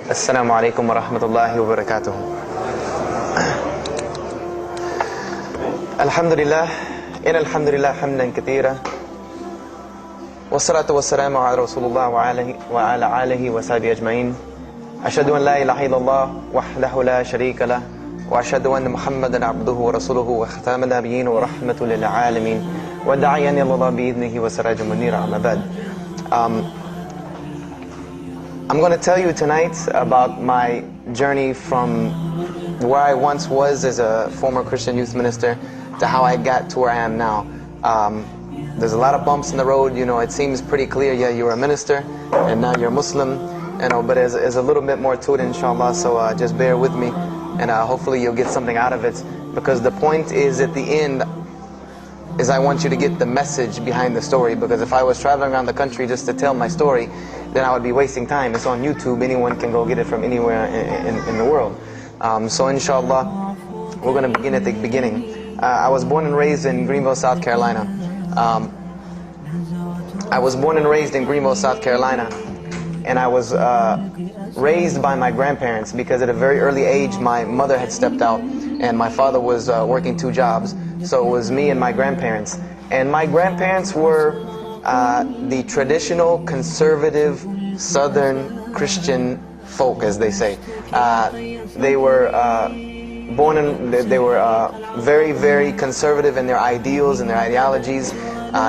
Assalamu alaikum wa rahmatullahi wa barakatuh. Alhamdulillah, alhamdulillah hamdan kathira. Wassalatu wassalamu ala Rasulullah wa ala alihi wa sahbihi ajma'in. Ashhadu an la ilaha illallah wahdahu la sharika lah. Wa ashhadu anna Muhammadan abduhu wa rasuluhu wa khataman nabiyyin wa rahmatul lil alamin. Wa da'iyan ila Allah bi'idhnihi wa sirajan munira, amma ba'd. I'm going to tell you tonight about my journey from where I once was as a former Christian youth minister to how I got to where I am now. There's a lot of bumps in the road. You know, it seems pretty clear. Yeah, you're a minister and now you're a Muslim. You know, but there's a little bit more to it, inshallah. So just bear with me, and hopefully you'll get something out of it. Because the point is, at the end, is I want you to get the message behind the story. Because if I was traveling around the country just to tell my story, then I would be wasting time. It's on YouTube. Anyone can go get it from anywhere in the world. So inshallah, we're going to begin at the beginning. I was born and raised in Greenville, South Carolina. And I was raised by my grandparents, because at a very early age my mother had stepped out and my father was working 2 jobs. So it was me and my grandparents. And my grandparents were the traditional conservative Southern Christian folk, as they say. They were they were very, very conservative in their ideals and their ideologies,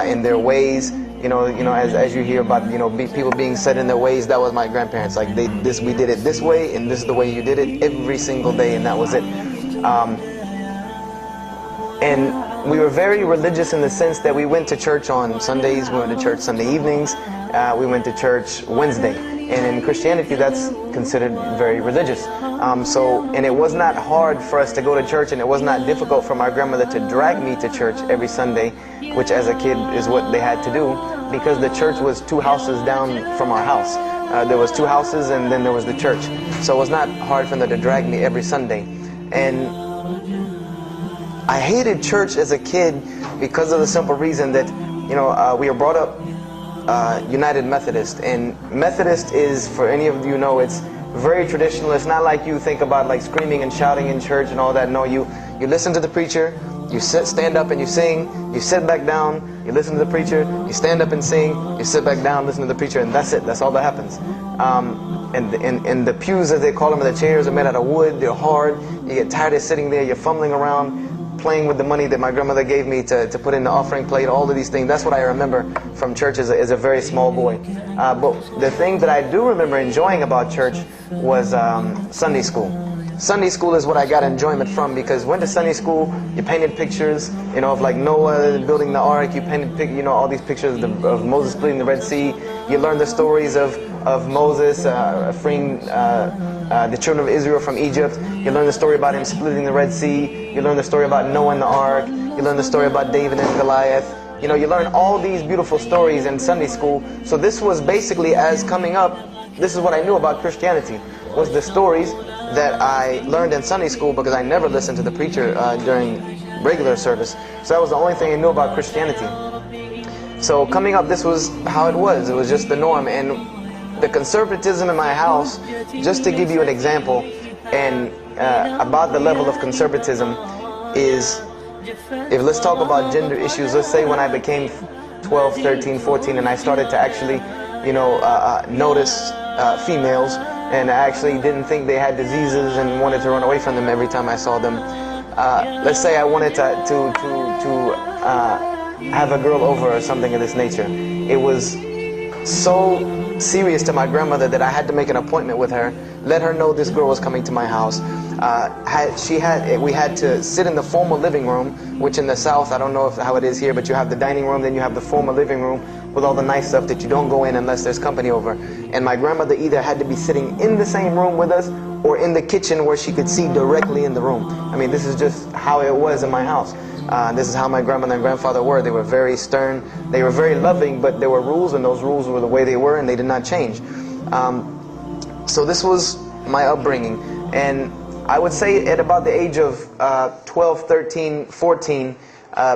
in their ways. You know, as you hear about, people being set in their ways. That was my grandparents. Like we did it this way, and this is the way you did it every single day, and that was it. And we were very religious in the sense that we went to church on Sundays, we went to church Sunday evenings, we went to church Wednesday. And in Christianity, that's considered very religious. And it was not hard for us to go to church, and it was not difficult for my grandmother to drag me to church every Sunday, which as a kid is what they had to do, because the church was 2 houses down from our house. There was 2 houses, and then there was the church. So it was not hard for them to drag me every Sunday. And I hated church as a kid because of the simple reason that, we were brought up United Methodist, and Methodist is, for any of you know, it's very traditional. It's not like you think about like screaming and shouting in church and all that. No, you listen to the preacher, you stand up and you sing, you sit back down, you listen to the preacher, you stand up and sing, you sit back down, listen to the preacher, and that's it. That's all that happens. And the pews, as they call them, the chairs are made out of wood. They're hard. You get tired of sitting there. You're fumbling around, playing with the money that my grandmother gave me to put in the offering plate, all of these things. That's what I remember from church as a very small boy. But the thing that I do remember enjoying about church was Sunday school. Sunday school is what I got enjoyment from, because went to Sunday school, you painted pictures, of like Noah building the ark. You painted, all these pictures of Moses splitting the Red Sea. You learned the stories of Moses freeing the children of Israel from Egypt. You learn the story about him splitting the Red Sea. You learn the story about Noah and the ark. You learn the story about David and Goliath. You learn all these beautiful stories in Sunday school. So this was basically, as coming up, this is what I knew about Christianity, was the stories that I learned in Sunday school, because I never listened to the preacher during regular service. So that was the only thing I knew about Christianity. So coming up, this was how it was. It was just the norm. And the conservatism in my house, just to give you an example, and about the level of conservatism, is, if let's talk about gender issues, let's say when I became 12, 13, 14, and I started to actually, notice females, and I actually didn't think they had diseases and wanted to run away from them every time I saw them. Let's say I wanted to have a girl over or something of this nature. It was so serious to my grandmother that I had to make an appointment with her, let her know this girl was coming to my house. We had to sit in the formal living room, which in the South, I don't know how it is here, but you have the dining room, then you have the formal living room with all the nice stuff that you don't go in unless there's company over. And my grandmother either had to be sitting in the same room with us or in the kitchen where she could see directly in the room. I mean, this is just how it was in my house. This is how my grandmother and grandfather were. They were very stern, they were very loving, but there were rules, and those rules were the way they were, and they did not change. So this was my upbringing. And I would say at about the age of 12, 13, 14,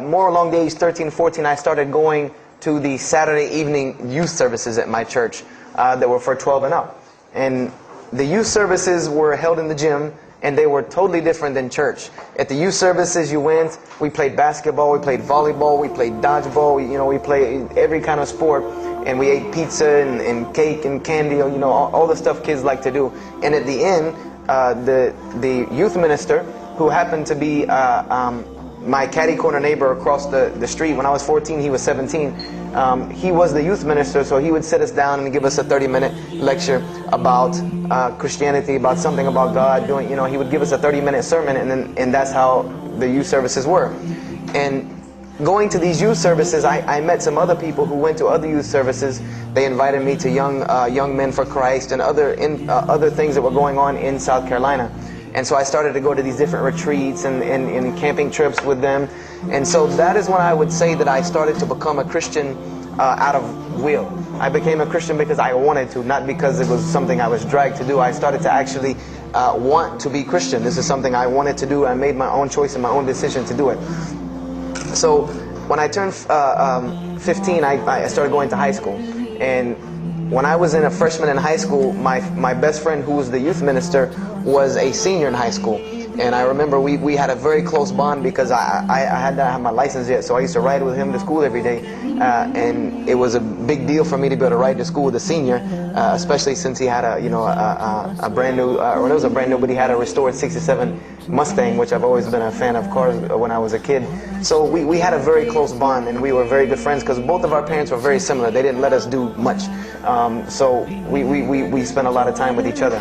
more along the age 13, 14, I started going to the Saturday evening youth services at my church that were for 12 and up. And the youth services were held in the gym, and they were totally different than church. At the youth services you went, we played basketball, we played volleyball, we played dodgeball, we played every kind of sport, and we ate pizza and cake and candy, all the stuff kids like to do. And at the end, the youth minister, who happened to be my catty corner neighbor across the street. When I was 14, he was 17. He was the youth minister, so he would sit us down and give us a 30-minute lecture about Christianity, about something about God. He would give us a 30-minute sermon, and that's how the youth services were. And going to these youth services, I met some other people who went to other youth services. They invited me to Young Men for Christ and other things that were going on in South Carolina. And so I started to go to these different retreats and camping trips with them. And so that is when I would say that I started to become a Christian out of will. I became a Christian because I wanted to, not because it was something I was dragged to do. I started to actually want to be Christian. This is something I wanted to do. I made my own choice and my own decision to do it. So when I turned 15, I started going to high school. And when I was a freshman in high school, my best friend, who was the youth minister, was a senior in high school. And I remember we had a very close bond because I had not had my license yet, so I used to ride with him to school every day. And it was a big deal for me to be able to ride to school with a senior, especially since he had a brand new, or it was a brand new, but he had a restored '67 Mustang, which I've always been a fan of cars when I was a kid. So we had a very close bond, and we were very good friends because both of our parents were very similar. They didn't let us do much. So we spent a lot of time with each other.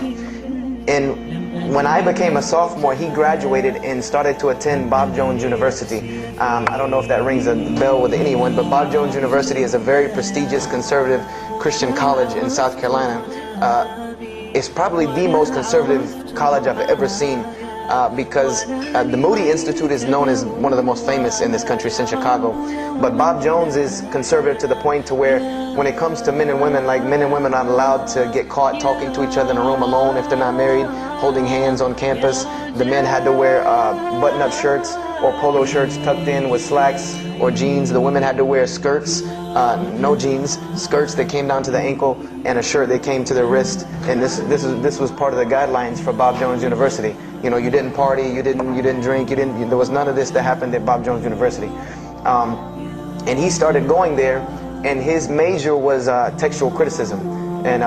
And when I became a sophomore, he graduated and started to attend Br Jones University. I don't know if that rings a bell with anyone, but Br Jones University is a very prestigious conservative Christian college in South Carolina. It's probably the most conservative college I've ever seen. Because the Moody Institute is known as one of the most famous in this country since Chicago. But Br Jones is conservative to the point to where when it comes to men and women, like men and women are not allowed to get caught talking to each other in a room alone if they're not married, holding hands on campus. The men had to wear button-up shirts or polo shirts tucked in with slacks or jeans. The women had to wear skirts, no jeans, skirts that came down to the ankle, and a shirt that came to the wrist. And this was part of the guidelines for Br Jones University. You didn't party, you didn't drink, there was none of this that happened at Br Jones University. And he started going there, and his major was textual criticism. And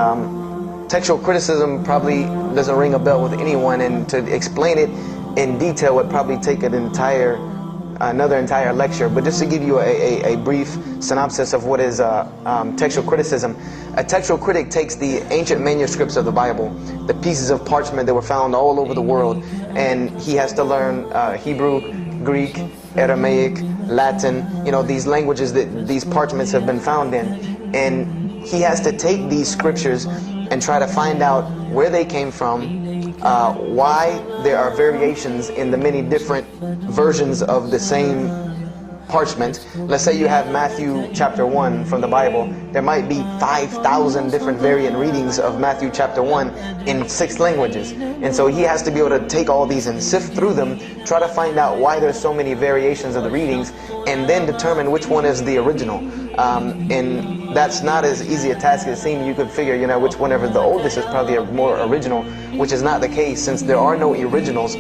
textual criticism probably doesn't ring a bell with anyone, and to explain it in detail would probably take another entire lecture. But just to give you a brief synopsis of what is textual criticism. A textual critic takes the ancient manuscripts of the Bible, the pieces of parchment that were found all over the world, and he has to learn Hebrew, Greek, Aramaic, Latin, these languages that these parchments have been found in. And he has to take these scriptures and try to find out where they came from, why there are variations in the many different versions of the same parchment. Let's say you have Matthew chapter 1 from the Bible. There might be 5,000 different variant readings of Matthew chapter 1 in 6 languages. And so he has to be able to take all these and sift through them, try to find out why there's so many variations of the readings, and then determine which one is the original. And that's not as easy a task as it seems. You could figure, which whenever the oldest is probably a more original, which is not the case since there are no originals.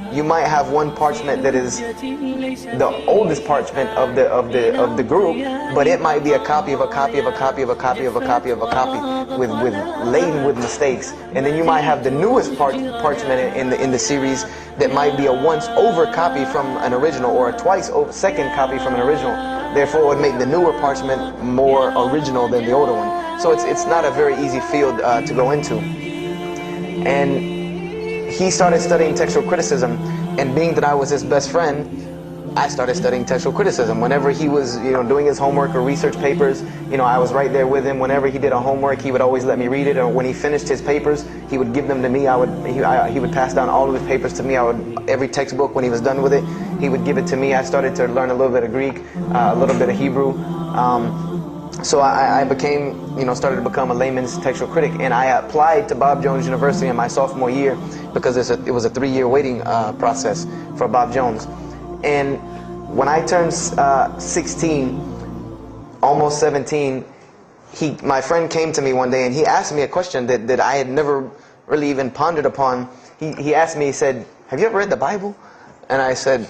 You might have one parchment that is the oldest parchment of the group, but it might be a copy of a copy of a copy of a copy of a copy of a copy with laden with mistakes. And then you might have the newest parchment in the series that might be a once over copy from an original, or a twice over second copy from an original. Therefore, it would make the newer parchment more original than the older one. So it's not a very easy field to go into. And he started studying textual criticism, and being that I was his best friend, I started studying textual criticism. Whenever he was, doing his homework or research papers, I was right there with him. Whenever he did a homework, he would always let me read it. Or when he finished his papers, he would give them to me. He would pass down all of his papers to me. Every textbook, when he was done with it, he would give it to me. I started to learn a little bit of Greek, a little bit of Hebrew. So I became, started to become a layman's textual critic, and I applied to Br Jones University in my sophomore year because it was a 3-year waiting process for Br Jones. And when I turned 16, almost 17, my friend came to me one day and he asked me a question that I had never really even pondered upon. He asked me, he said, "Have you ever read the Bible?" And I said,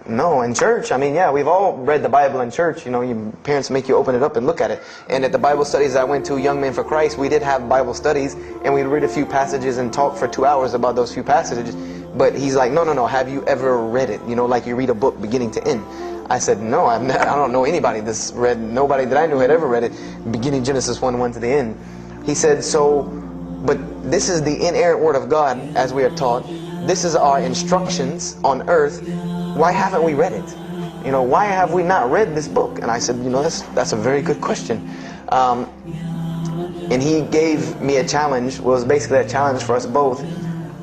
no, in church. I mean, yeah, we've all read the Bible in church. You know, your parents make you open it up and look at it. And at the Bible studies I went to, Young Men for Christ, we did have Bible studies, and we'd read a few passages and talk for 2 hours about those few passages. But he's like, no, have you ever read it? You know, like you read a book beginning to end. I said, no, I don't know anybody that's read, nobody that I knew had ever read it, beginning Genesis 1:1 to the end. He said, but this is the inerrant word of God, as we are taught. This is our instructions on earth. Why haven't we read it? You know, why have we not read this book? And I said, you know, that's a very good question. And he gave me a challenge. Well, it was basically a challenge for us both.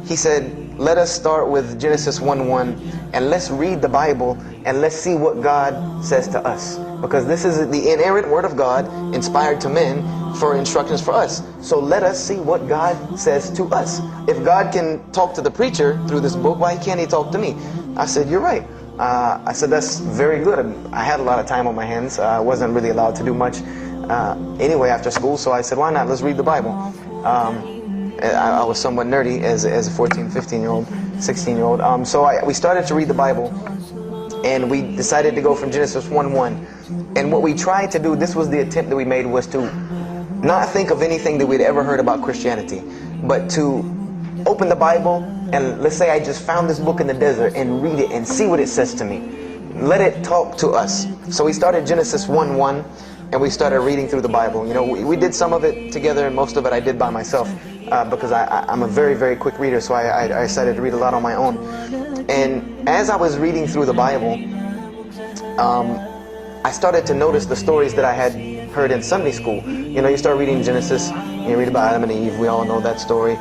He said, let us start with Genesis 1:1 and let's read the Bible and let's see what God says to us. Because this is the inerrant word of God, inspired to men for instructions for us. So let us see what God says to us. If God can talk to the preacher through this book, why can't he talk to me? I said, you're right. I said, that's very good. I had a lot of time on my hands. I wasn't really allowed to do much anyway after school. So I said, why not? Let's read the Bible. I was somewhat nerdy as a 14, 15-year-old, 16-year-old. So we started to read the Bible, and we decided to go from Genesis 1:1. And what we tried to do, this was the attempt that we made, was to not think of anything that we'd ever heard about Christianity, but to open the Bible and let's say I just found this book in the desert and read it and see what it says to me. Let it talk to us. So we started Genesis 1:1 and we started reading through the Bible. You know, we did some of it together and most of it I did by myself because I'm a very, very quick reader, so I decided to read a lot on my own. And as I was reading through the Bible, I started to notice the stories that I had heard in Sunday school. You know, you start reading Genesis, you read about Adam and Eve, we all know that story.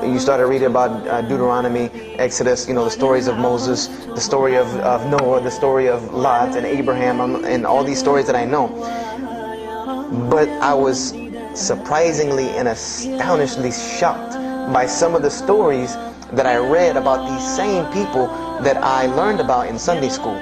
You started reading about Deuteronomy, Exodus, you know, the stories of Moses, the story of Noah, the story of Lot and Abraham, and all these stories that I know. But I was surprisingly and astonishingly shocked by some of the stories that I read about these same people that I learned about in Sunday school.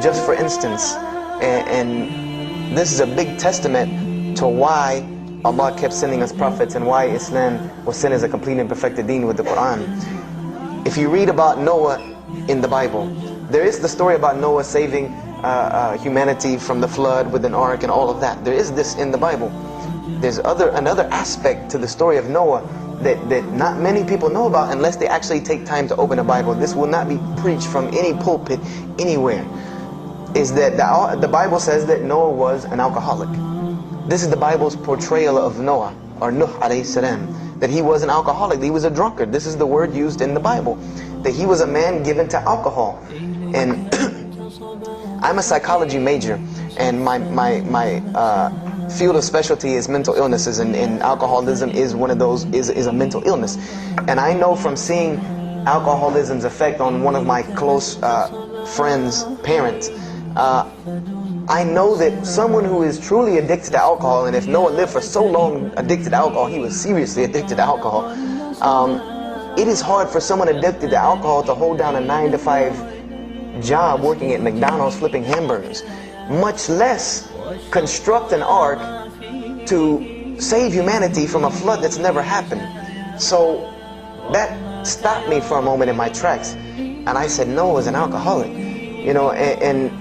Just for instance, and this is a big testament to why Allah kept sending us prophets and why Islam was sent as a complete and perfected deen with the Quran. If you read about Noah in the Bible, there is the story about Noah saving humanity from the flood with an ark and all of that. There is this in the Bible. There's another aspect to the story of Noah that not many people know about unless they actually take time to open a Bible. This will not be preached from any pulpit anywhere. Is that the Bible says that Noah was an alcoholic. This is the Bible's portrayal of Noah, or Nuh alayhi salam, that he was an alcoholic, that he was a drunkard. This is the word used in the Bible, that he was a man given to alcohol. And I'm a psychology major, and my field of specialty is mental illnesses, and alcoholism is one of those, is a mental illness. And I know from seeing alcoholism's effect on one of my close friends' parents, I know that someone who is truly addicted to alcohol, and if Noah lived for so long addicted to alcohol, he was seriously addicted to alcohol. It is hard for someone addicted to alcohol to hold down a 9-to-5 job working at McDonald's flipping hamburgers, much less construct an ark to save humanity from a flood that's never happened. So that stopped me for a moment in my tracks, and I said Noah was an alcoholic, you know, and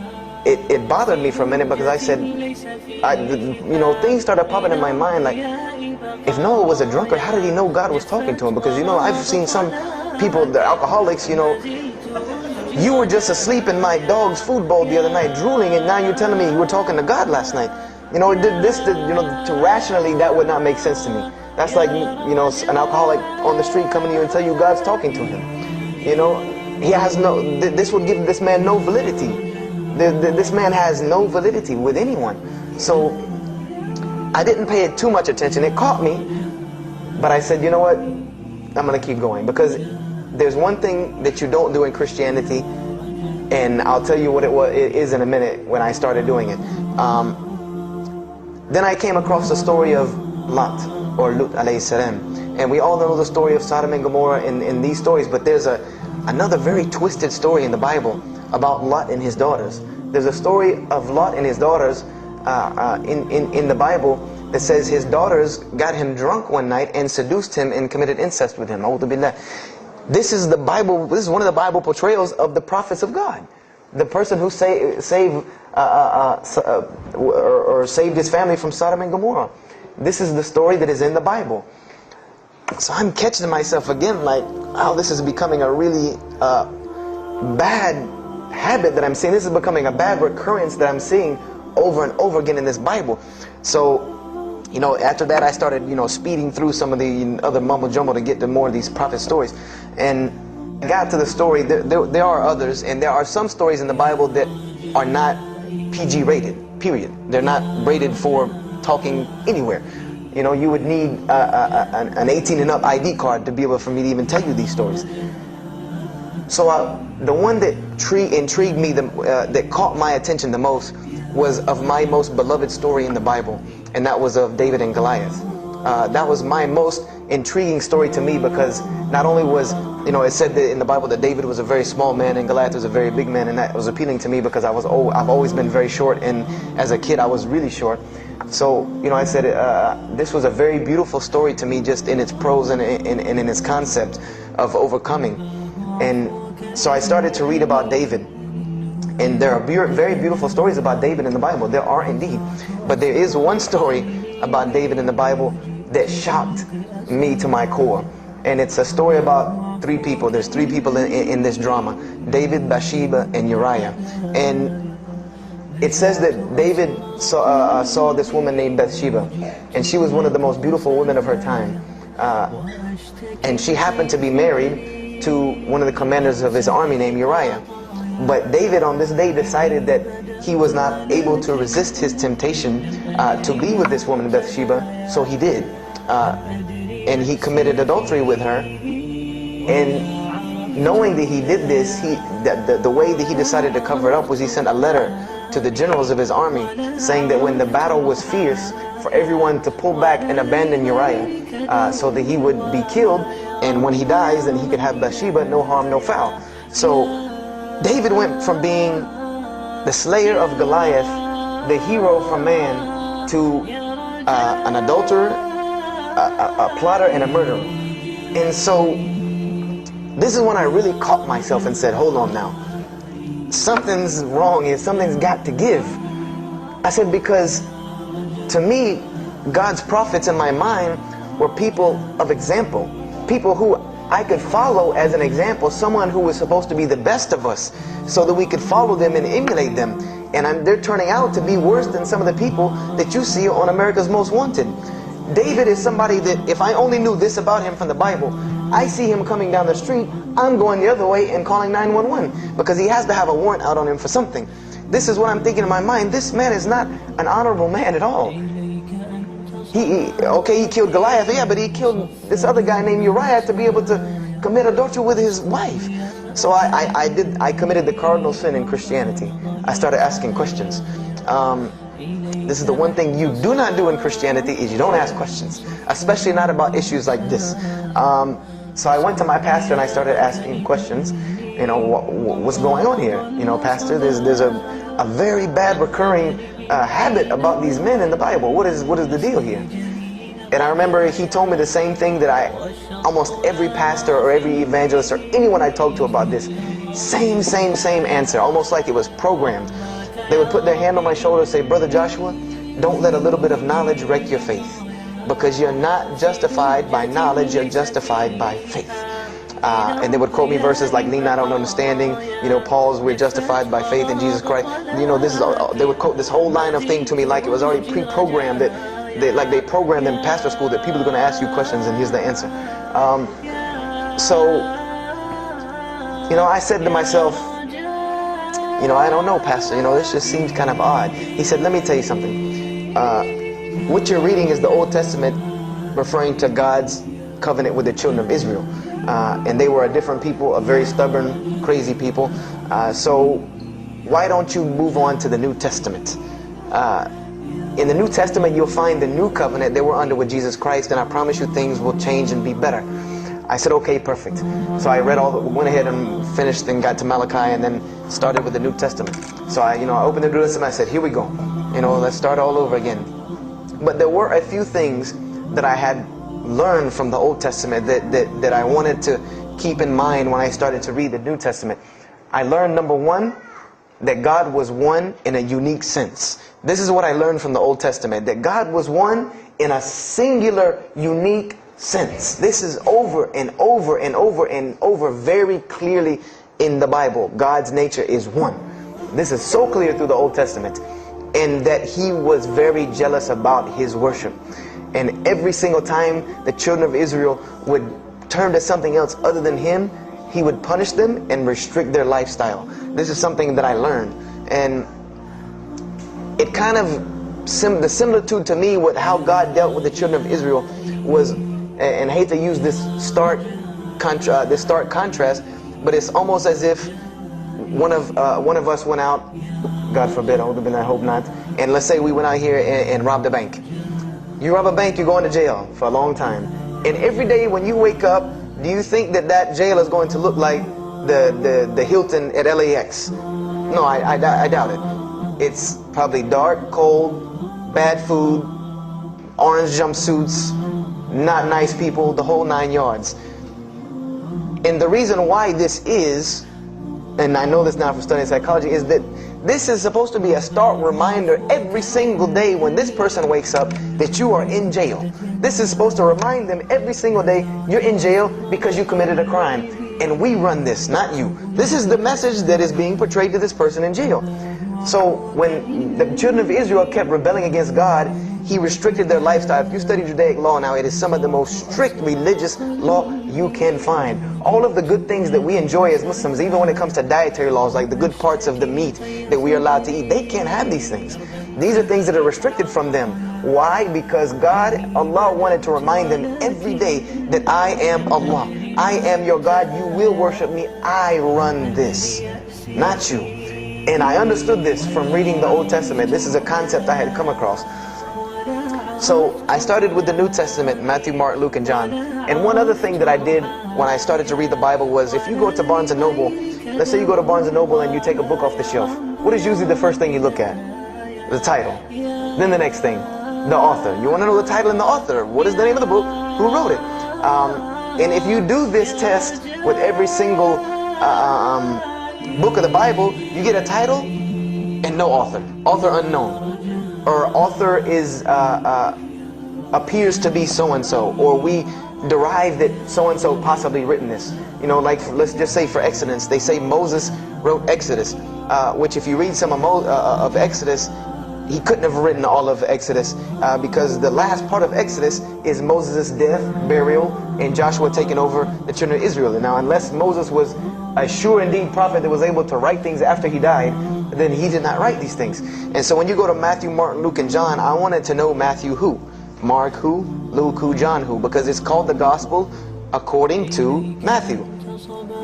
it bothered me for a minute, because I said, you know, things started popping in my mind like, if Noah was a drunkard, how did he know God was talking to him? Because, you know, I've seen some people, the alcoholics, you know, you were just asleep in my dog's food bowl the other night drooling, and now you're telling me you were talking to God last night. You know, you know, to rationally, that would not make sense to me. That's like, you know, an alcoholic on the street coming to you and tell you God's talking to him. You know, he has no, this would give this man no validity. This man has no validity with anyone. So I didn't pay it too much attention. It caught me, but I said, you know what, I'm going to keep going, because there's one thing that you don't do in Christianity, and I'll tell you what it is in a minute when I started doing it. Then I came across the story of Lot, or Lut alayhi salam, and we all know the story of Sodom and Gomorrah in these stories, but there's another very twisted story in the Bible about Lot and his daughters. There's a story of Lot and his daughters in the Bible that says his daughters got him drunk one night and seduced him and committed incest with him. A'udhu billah. This is the Bible. This is one of the Bible portrayals of the prophets of God. The person who saved his family from Sodom and Gomorrah. This is the story that is in the Bible. So I'm catching myself again like, oh, this is becoming a really bad habit that I'm seeing. This is becoming a bad recurrence that I'm seeing over and over again in this Bible. So, you know, after that I started, you know, speeding through some of the other mumbo jumbo to get to more of these prophet stories. And I got to the story, there are others, and there are some stories in the Bible that are not PG rated, period. They're not rated for talking anywhere. You know, you would need an 18 and up ID card to be able for me to even tell you these stories. So the one that intrigued me, that caught my attention the most, was of my most beloved story in the Bible, and that was of David and Goliath. That was my most intriguing story to me, because not only was, you know, it said that in the Bible that David was a very small man and Goliath was a very big man, and that was appealing to me because I've always been very short, and as a kid I was really short. So, you know, I said this was a very beautiful story to me, just in its prose and in its concept of overcoming. And so I started to read about David. And there are very beautiful stories about David in the Bible. There are indeed. But there is one story about David in the Bible that shocked me to my core. And it's a story about three people. There's three people in this drama: David, Bathsheba, and Uriah. And it says that David saw this woman named Bathsheba, and she was one of the most beautiful women of her time. And she happened to be married to one of the commanders of his army named Uriah. But David on this day decided that he was not able to resist his temptation to be with this woman Bathsheba, so he did. And he committed adultery with her. And knowing that he did this, the way that he decided to cover it up was he sent a letter to the generals of his army saying that when the battle was fierce, for everyone to pull back and abandon Uriah so that he would be killed, and when he dies then he could have Bathsheba, no harm, no foul. So David went from being the slayer of Goliath, the hero from man, to an adulterer, a plotter, and a murderer. And so this is when I really caught myself and said, hold on now, something's wrong here, something's got to give. I said, because to me, God's prophets in my mind were people of example, people who I could follow as an example, someone who was supposed to be the best of us, so that we could follow them and emulate them. And they're turning out to be worse than some of the people that you see on America's Most Wanted. David is somebody that if I only knew this about him from the Bible, I see him coming down the street, I'm going the other way and calling 911, because he has to have a warrant out on him for something. This is what I'm thinking in my mind. This man is not an honorable man at all. He killed Goliath, yeah, but he killed this other guy named Uriah to be able to commit adultery with his wife. So I committed the cardinal sin in Christianity. I started asking questions. This is the one thing you do not do in Christianity, is you don't ask questions, especially not about issues like this. So I went to my pastor and I started asking questions. You know, what's going on here? You know, pastor, there's a very bad recurring habit about these men in the Bible. What is the deal here? And I remember he told me the same thing that almost every pastor or every evangelist or anyone I talked to about this, same answer, almost like it was programmed. They would put their hand on my shoulder and say, Brother Joshua, don't let a little bit of knowledge wreck your faith, because you're not justified by knowledge, you're justified by faith. And they would quote me verses like, lean not on understanding, you know, Paul's, we're justified by faith in Jesus Christ. You know, they would quote this whole line of thing to me like it was already pre-programmed, that they programmed in pastor school that people are going to ask you questions and here's the answer. So, you know, I said to myself, you know, I don't know, pastor, you know, this just seems kind of odd. He said, let me tell you something. What you're reading is the Old Testament referring to God's covenant with the children of Israel. And they were a different people, a very stubborn, crazy people. So why don't you move on to the New Testament? In the New Testament, you'll find the new covenant that we're under with Jesus Christ, and I promise you things will change and be better. I said, okay, perfect. So I went ahead and finished and got to Malachi and then started with the New Testament. So I opened the New Testament. I said, here we go. Let's start all over again. But there were a few things that I had learned from the Old Testament that I wanted to keep in mind when I started to read the New Testament. I learned, number one, that God was one in a unique sense. This is what I learned from the Old Testament, that God was one in a singular, unique sense. This is over and over and over and over very clearly in the Bible. God's nature is one. This is so clear through the Old Testament. And that He was very jealous about His worship. And every single time the children of Israel would turn to something else other than Him, He would punish them and restrict their lifestyle. This is something that I learned. And it kind of, the similitude to me with how God dealt with the children of Israel was, and I hate to use this stark contrast, but it's almost as if one of us went out, God forbid, I hope not, and let's say we went out here and robbed a bank. You rob a bank, you're going to jail for a long time. And every day when you wake up, do you think that jail is going to look like the Hilton at LAX? No, I doubt it. It's probably dark, cold, bad food, orange jumpsuits, not nice people, the whole 9 yards. And the reason why this is, and I know this now from studying psychology, is that this is supposed to be a stark reminder every single day when this person wakes up that you are in jail. This is supposed to remind them every single day you're in jail because you committed a crime. And we run this, not you. This is the message that is being portrayed to this person in jail. So when the children of Israel kept rebelling against God, He restricted their lifestyle. If you study Judaic law now, it is some of the most strict religious law you can find. All of the good things that we enjoy as Muslims, even when it comes to dietary laws, like the good parts of the meat that we are allowed to eat, they can't have these things. These are things that are restricted from them. Why? Because Allah wanted to remind them every day that I am Allah. I am your God. You will worship me. I run this, not you. And I understood this from reading the Old Testament. This is a concept I had come across. So I started with the New Testament, Matthew, Mark, Luke, and John. And one other thing that I did when I started to read the Bible was, if you go to Barnes & Noble, let's say you go to Barnes & Noble and you take a book off the shelf, what is usually the first thing you look at? The title. Then the next thing, the author. You want to know the title and the author. What is the name of the book? Who wrote it? And if you do this test with every single book of the Bible, you get a title and no author. Author unknown. Or author is appears to be so-and-so, or we derive that so-and-so possibly written this. Like let's just say for Exodus, they say Moses wrote Exodus, which if you read some of Exodus, he couldn't have written all of Exodus because the last part of Exodus is Moses' death, burial, and Joshua taking over the children of Israel. And now unless Moses was a sure indeed prophet that was able to write things after he died, then he did not write these things. And so when you go to Matthew, Mark, Luke, and John, I wanted to know Matthew who, Mark who, Luke who, John who, because it's called the Gospel according to Matthew.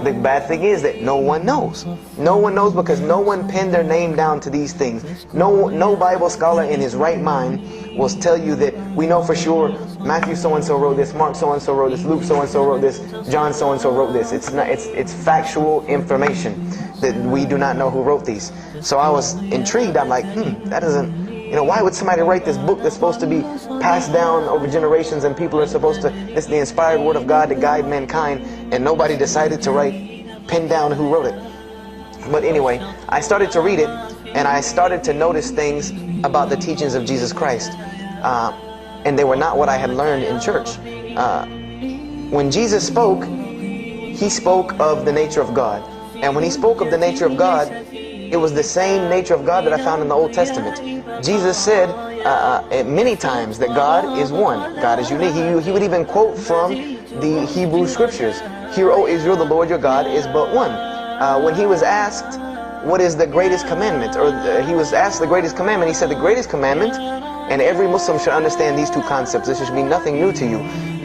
The bad thing is that no one knows. No one knows because no one penned their name down to these things. No Bible scholar in his right mind will tell you that we know for sure Matthew so-and-so wrote this, Mark so-and-so wrote this, Luke so-and-so wrote this, John so-and-so wrote this. It's factual information that we do not know who wrote these. So I was intrigued. I'm like, that doesn't, why would somebody write this book that's supposed to be passed down over generations and people are supposed to, it's the inspired word of God to guide mankind, and nobody decided to pin down who wrote it. But anyway, I started to read it and I started to notice things about the teachings of Jesus Christ. And they were not what I had learned in church. When Jesus spoke, He spoke of the nature of God. And when He spoke of the nature of God, it was the same nature of God that I found in the Old Testament. Jesus said many times that God is one. God is unique. He would even quote from the Hebrew scriptures. Hear, O Israel, the Lord your God is but one. When He was asked, what is the greatest commandment? Or He was asked the greatest commandment. He said the greatest commandment, and every Muslim should understand these two concepts. This should be nothing new to you.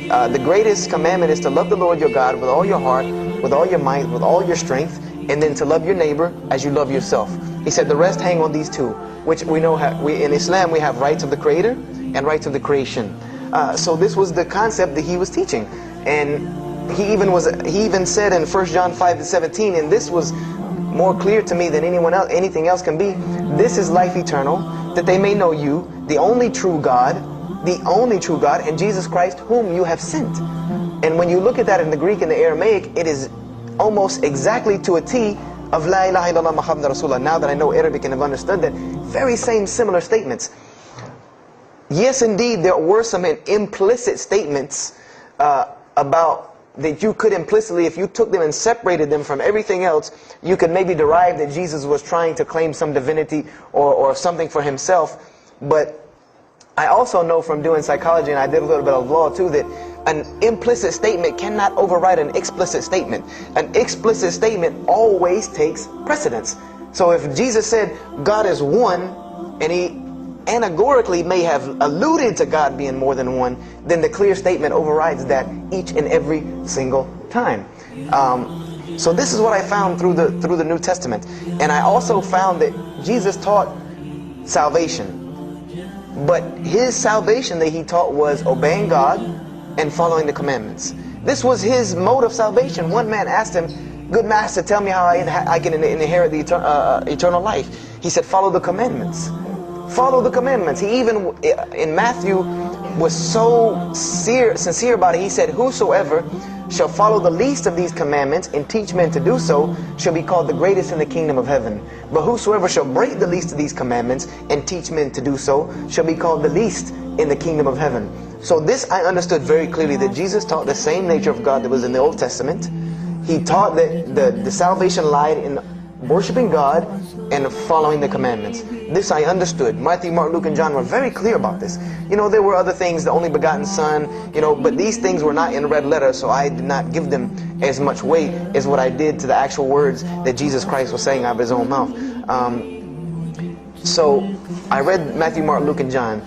The greatest commandment is to love the Lord your God with all your heart, with all your might, with all your strength, and then to love your neighbor as you love yourself. He said the rest hang on these two, which we know in Islam we have rights of the Creator and rights of the creation. So this was the concept that He was teaching. And he even said in 1 John 5:17, and this was more clear to me than anything else can be. This is life eternal, that they may know you, the only true God, and Jesus Christ, whom you have sent. And when you look at that in the Greek and the Aramaic, it is almost exactly to a T of La ilaha illallah Muhammad Rasulullah. Now that I know Arabic and have understood that, very same similar statements. Yes, indeed, there were some implicit statements about that you could implicitly, if you took them and separated them from everything else, you could maybe derive that Jesus was trying to claim some divinity or something for himself. But I also know from doing psychology, and I did a little bit of law too, that an implicit statement cannot override an explicit statement. An explicit statement always takes precedence. So if Jesus said God is one, and he anagorically may have alluded to God being more than one, then the clear statement overrides that each and every single time. So this is what I found through the New Testament. And I also found that Jesus taught salvation. But his salvation that he taught was obeying God and following the commandments. This was his mode of salvation. One man asked him, "Good master, tell me how I can inherit the eternal life." He said, "Follow the commandments." Follow the commandments. He even, in Matthew, was so sincere about it. He said, "Whosoever shall follow the least of these commandments and teach men to do so shall be called the greatest in the kingdom of heaven. But whosoever shall break the least of these commandments and teach men to do so shall be called the least in the kingdom of heaven." So this I understood very clearly, that Jesus taught the same nature of God that was in the Old Testament. He taught that the salvation lied in worshiping God and following the commandments. This I understood. Matthew, Mark, Luke, and John were very clear about this. You know, there were other things, the only begotten Son, you know, but these things were not in red letter, so I did not give them as much weight as what I did to the actual words that Jesus Christ was saying out of his own mouth. So I read Matthew, Mark, Luke, and John.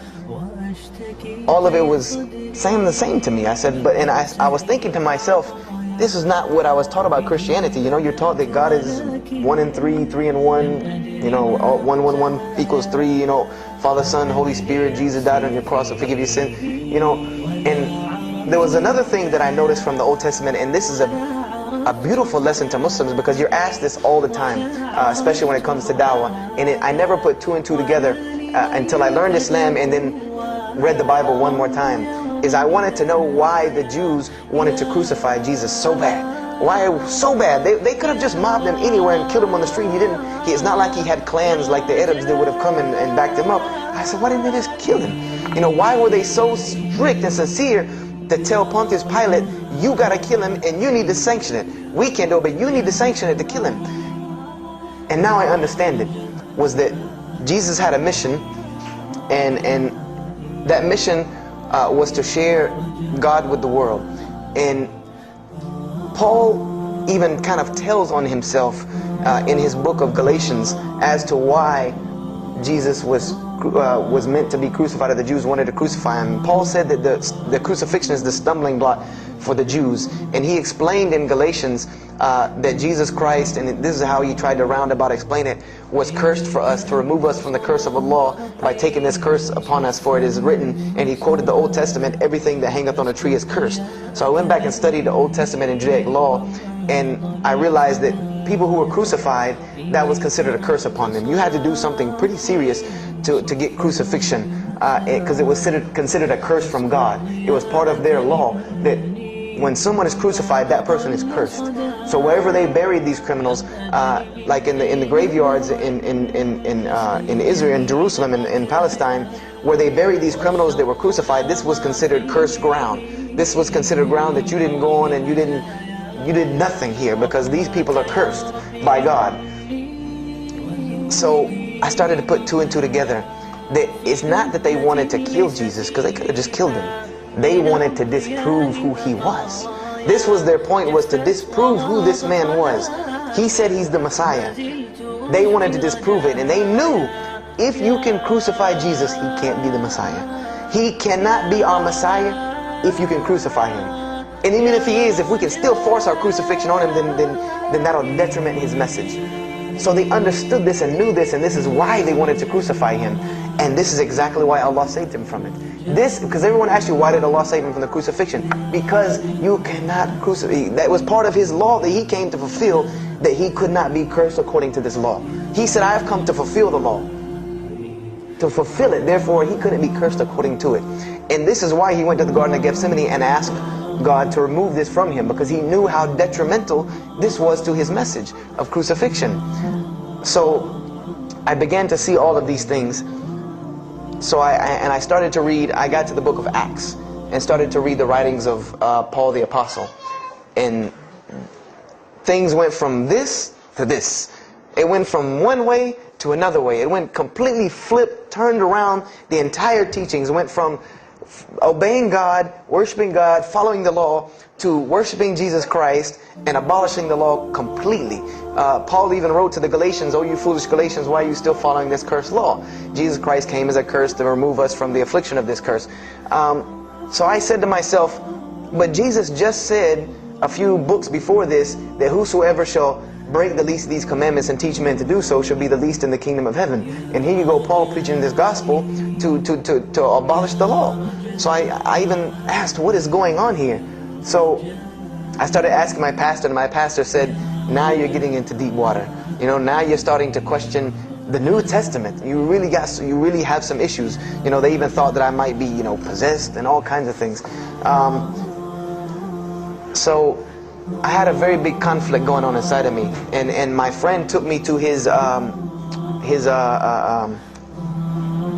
All of it was saying the same to me. I said, and I was thinking to myself, this is not what I was taught about Christianity. You know, you're taught that God is 1 in 3, 3 in 1, you know, 1, 1, 1 equals 3, you know, Father, Son, Holy Spirit, Jesus died on your cross to forgive your sin, you know. And there was another thing that I noticed from the Old Testament, and this is a beautiful lesson to Muslims, because you're asked this all the time, especially when it comes to dawah. And I never put 2 and 2 together until I learned Islam and then read the Bible one more time. Is I wanted to know why the Jews wanted to crucify Jesus so bad. Why so bad? They could have just mobbed him anywhere and killed him on the street. It's not like he had clans like the Arabs that would have come and backed him up. I said, why didn't they just kill him? You know, why were they so strict and sincere to tell Pontius Pilate, you gotta kill him and you need to sanction it. We can't do it, but you need to sanction it to kill him. And now I understand it, was that Jesus had a mission, and that mission was to share God with the world. And Paul even kind of tells on himself in his book of Galatians as to why Jesus was meant to be crucified, or the Jews wanted to crucify him. Paul said that the crucifixion is the stumbling block for the Jews, and he explained in Galatians that Jesus Christ, and this is how he tried to roundabout explain it, was cursed for us, to remove us from the curse of Allah by taking this curse upon us, for it is written, and he quoted the Old Testament, everything that hangeth on a tree is cursed. So I went back and studied the Old Testament and Judaic law, and I realized that people who were crucified, that was considered a curse upon them. You had to do something pretty serious to get crucifixion, because it was considered a curse from God. It was part of their law that when someone is crucified, that person is cursed. So wherever they buried these criminals, like in the graveyards in Israel, in Jerusalem, in Palestine, where they buried these criminals that were crucified, this was considered cursed ground. This was considered ground that you didn't go on, and you did nothing here, because these people are cursed by God. So I started to put 2 and 2 together. That it's not that they wanted to kill Jesus, because they could have just killed him. They wanted to disprove who he was. This was their point, was to disprove who this man was. He said he's the Messiah. They wanted to disprove it, and they knew if you can crucify Jesus, he can't be the Messiah. He cannot be our Messiah if you can crucify him. And even if he is, if we can still force our crucifixion on him, then that'll detriment his message. So they understood this and knew this, and this is why they wanted to crucify him. And this is exactly why Allah saved him from it. This, because everyone asks you, why did Allah save him from the crucifixion? Because you cannot crucify. That was part of his law that he came to fulfill, that he could not be cursed according to this law. He said, I have come to fulfill the law. To fulfill it, therefore he couldn't be cursed according to it. And this is why he went to the Garden of Gethsemane and asked God to remove this from him, because he knew how detrimental this was to his message of crucifixion. So I began to see all of these things. So I started to read. I got to the book of Acts and started to read the writings of Paul the Apostle, and things went from this to this. It went from one way to another way. It went completely flipped, turned around. The entire teachings went from obeying God, worshiping God, following the law, to worshiping Jesus Christ and abolishing the law completely. Paul even wrote to the Galatians, "Oh, you foolish Galatians, why are you still following this cursed law? Jesus Christ came as a curse to remove us from the affliction of this curse." So I said to myself, but Jesus just said a few books before this that whosoever shall break the least of these commandments and teach men to do so shall be the least in the kingdom of heaven. And here you go, Paul preaching this gospel to abolish the law. So I even asked, what is going on here? So I started asking my pastor, and my pastor said, now you're getting into deep water. You know, now you're starting to question the New Testament. You really have some issues. You know, they even thought that I might be, possessed and all kinds of things. So I had a very big conflict going on inside of me, and my friend took me to his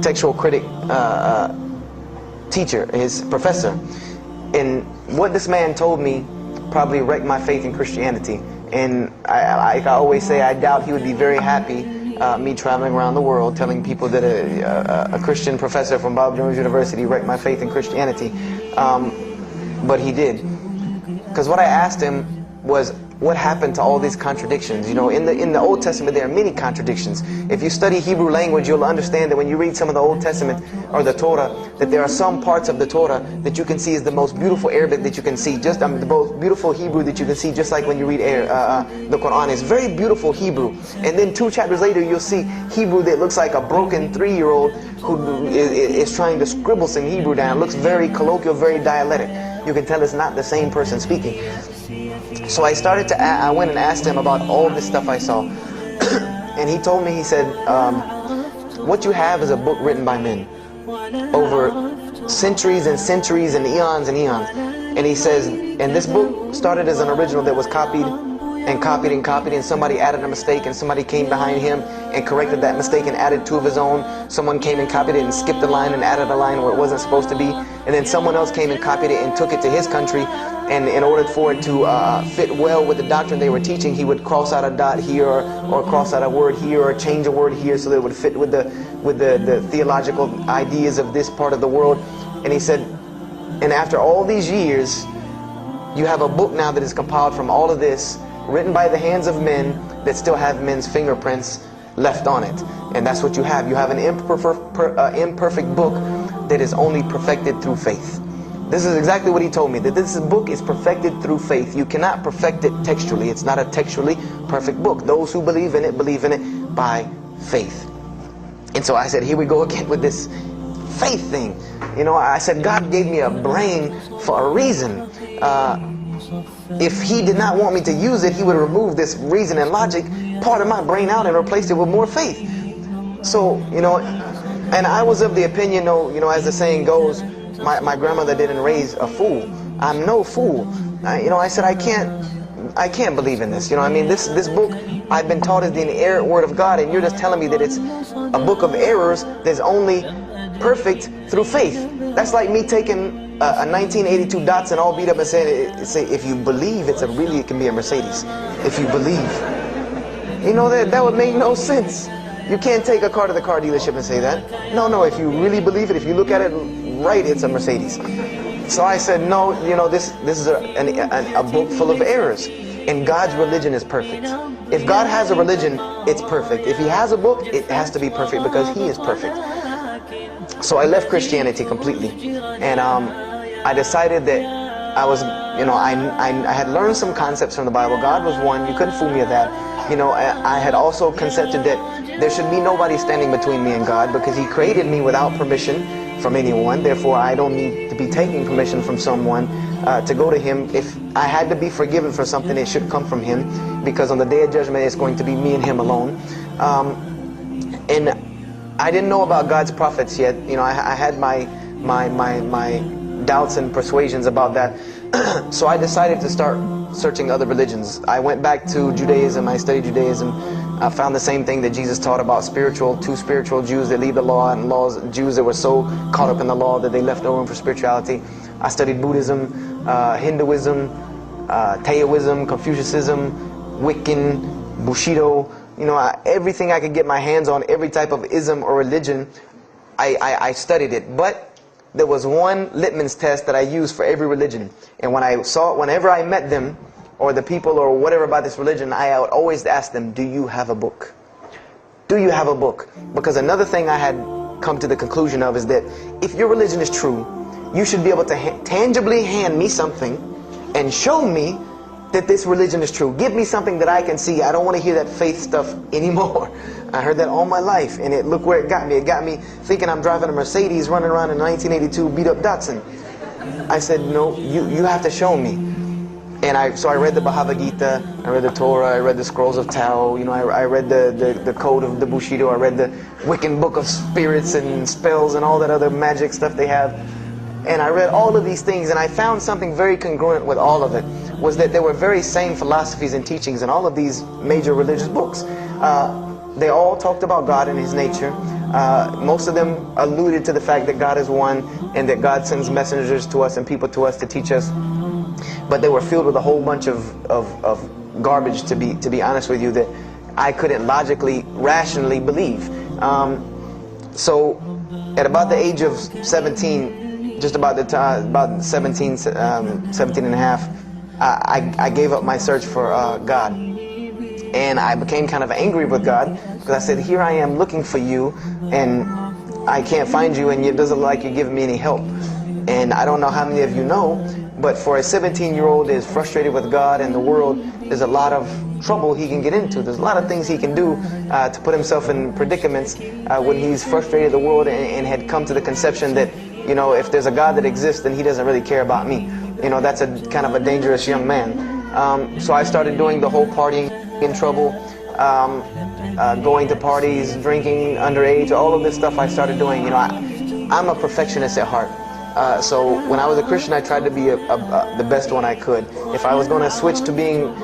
textual critic teacher, his professor. And what this man told me probably wrecked my faith in Christianity. And I always say, I doubt he would be very happy me traveling around the world telling people that a Christian professor from Bob Jones University wrecked my faith in Christianity. But he did. Because what I asked him was, what happened to all these contradictions? In the Old Testament there are many contradictions. If you study Hebrew language, you'll understand that when you read some of the Old Testament or the Torah, that there are some parts of the Torah that you can see is the most beautiful Arabic that you can see, just the most beautiful Hebrew that you can see, just like when you read the Quran. It's very beautiful Hebrew. And then 2 chapters later you'll see Hebrew that looks like a broken 3-year-old who is trying to scribble some Hebrew down. It looks very colloquial, very dialectic. You can tell it's not the same person speaking. So I went and asked him about all this stuff I saw. And he told me, he said, what you have is a book written by men over centuries and centuries and eons and eons. And he says, and this book started as an original that was copied and copied and copied, and somebody added a mistake, and somebody came behind him and corrected that mistake and added 2 of his own. Someone came and copied it and skipped a line and added a line where it wasn't supposed to be. And then someone else came and copied it and took it to his country, and in order for it to fit well with the doctrine they were teaching, he would cross out a dot here or cross out a word here or change a word here so that it would fit with the theological ideas of this part of the world. And he said, and after all these years, you have a book now that is compiled from all of this, written by the hands of men that still have men's fingerprints left on it. And that's what you have. You have an imperfect book that is only perfected through faith. This is exactly what he told me, that this book is perfected through faith. You cannot perfect it textually. It's not a textually perfect book. Those who believe in it by faith. And so I said, here we go again with this faith thing. I said, God gave me a brain for a reason. If he did not want me to use it, he would remove this reason and logic part of my brain out and replace it with more faith. So, and I was of the opinion, as the saying goes, my grandmother didn't raise a fool. I'm no fool. I said, I can't believe in this. This book I've been taught is the inerrant word of God, and you're just telling me that it's a book of errors that's only perfect through faith. That's like me taking a 1982 Datsun all beat up and saying, if you believe it can be a Mercedes. If you believe. That would make no sense. You can't take a car to the car dealership and say that. No, if you really believe it, if you look at it right, it's a Mercedes. So I said, no, this is a book full of errors. And God's religion is perfect. If God has a religion, it's perfect. If he has a book, it has to be perfect because he is perfect. So I left Christianity completely. And I decided that I was, I had learned some concepts from the Bible. God was one. You couldn't fool me of that. You know, I had also concepted that there should be nobody standing between me and God, because He created me without permission from anyone. Therefore, I don't need to be taking permission from someone to go to Him. If I had to be forgiven for something, it should come from Him, because on the day of judgment, it's going to be me and Him alone. And I didn't know about God's prophets yet. You know, I had my doubts and persuasions about that. So I decided to start searching other religions. I went back to Judaism. I studied Judaism. I found the same thing that Jesus taught about two spiritual Jews that leave the law, and Jews that were so caught up in the law that they left no room for spirituality. I studied Buddhism, Hinduism, Taoism, Confucianism, Wiccan, Bushido. You know, everything I could get my hands on, every type of ism or religion, I studied it. But there was one litmus test that I used for every religion. And whenever I met them, or the people or whatever about this religion, I would always ask them, do you have a book? Do you have a book? Because another thing I had come to the conclusion of is that if your religion is true, you should be able to tangibly hand me something and show me that this religion is true. Give me something that I can see. I don't want to hear that faith stuff anymore. I heard that all my life, and look where it got me. It got me thinking I'm driving a Mercedes running around in 1982 beat up Datsun. I said, no, you have to show me. And so I read the Bhagavad Gita, I read the Torah, I read the scrolls of Tao, you know, I read the code of the Bushido, I read the Wiccan book of spirits and spells and all that other magic stuff they have. And I read all of these things, and I found something very congruent with all of it, was that there were very same philosophies and teachings in all of these major religious books. They all talked about God and His nature. Most of them alluded to the fact that God is one, and that God sends messengers to us and people to us to teach us. But they were filled with a whole bunch of garbage, to be honest with you, that I couldn't logically, rationally believe. So at about the age of 17, just about the time, about 17 and a half, I gave up my search for God. And I became kind of angry with God, because I said, here I am looking for you, and I can't find you, and it doesn't look like you're giving me any help. And I don't know how many of you know, but for a 17-year-old that is frustrated with God and the world, there's a lot of trouble he can get into. There's a lot of things he can do to put himself in predicaments when he's frustrated with the world and had come to the conception that, you know, if there's a God that exists, then He doesn't really care about me. You know, that's a kind of a dangerous young man. So I started doing the whole partying in trouble, going to parties, drinking underage, all of this stuff I started doing. You know, I'm a perfectionist at heart. So when I was a Christian, I tried to be the best one I could. If I was going to switch to being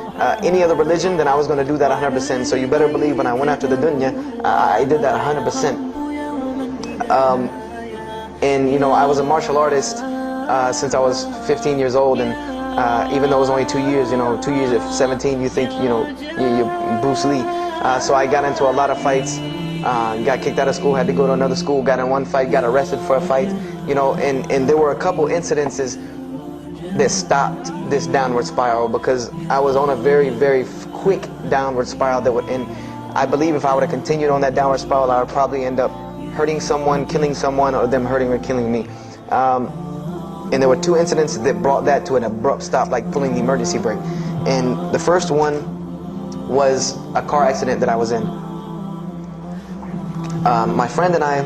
any other religion, then I was going to do that 100%. So you better believe when I went after the dunya, I did that 100%. And you know, I was a martial artist since I was 15 years old, and even though it was only 2 years, you know, 2 years at 17, you think, you know, you're Bruce Lee. So I got into a lot of fights. Got kicked out of school, had to go to another school, got in one fight, got arrested for a fight, you know, and there were a couple incidences that stopped this downward spiral, because I was on a very, very quick downward spiral that would end. I believe if I would have continued on that downward spiral, I would probably end up hurting someone, killing someone, or them hurting or killing me. And there were two incidents that brought that to an abrupt stop, like pulling the emergency brake. And the first one was a car accident that I was in. My friend and I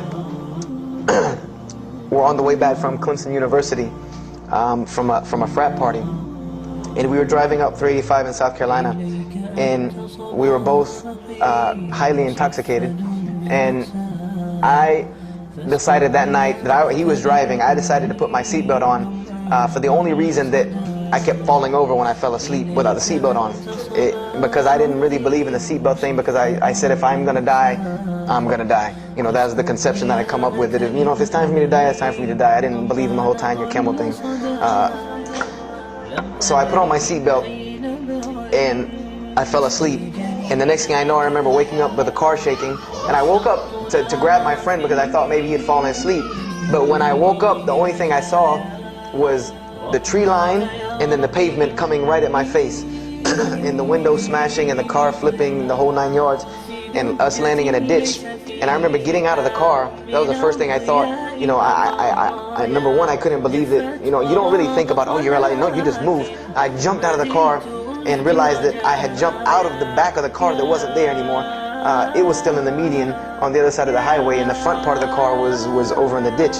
were on the way back from Clemson University from a frat party, and we were driving up 385 in South Carolina, and we were both highly intoxicated. And I decided that night that he was driving, I decided to put my seatbelt on for the only reason that I kept falling over when I fell asleep without the seatbelt on. Because I didn't really believe in the seatbelt thing, because I said, if I'm going to die, I'm going to die. You know, that's the conception that I come up with. That if, you know, if it's time for me to die, it's time for me to die. I didn't believe in the whole time your camel thing. So I put on my seatbelt and I fell asleep. And the next thing I know, I remember waking up with the car shaking. And I woke up to grab my friend because I thought maybe he had fallen asleep. But when I woke up, the only thing I saw was the tree line and then the pavement coming right at my face. And the window smashing and the car flipping, the whole 9 yards, and us landing in a ditch. And I remember getting out of the car. That was the first thing I thought. You know, I number one, I couldn't believe it. You know, you don't really think about, oh, you're alive. No, you just move. I jumped out of the car and realized that I had jumped out of the back of the car that wasn't there anymore. It was still in the median on the other side of the highway, and the front part of the car was over in the ditch.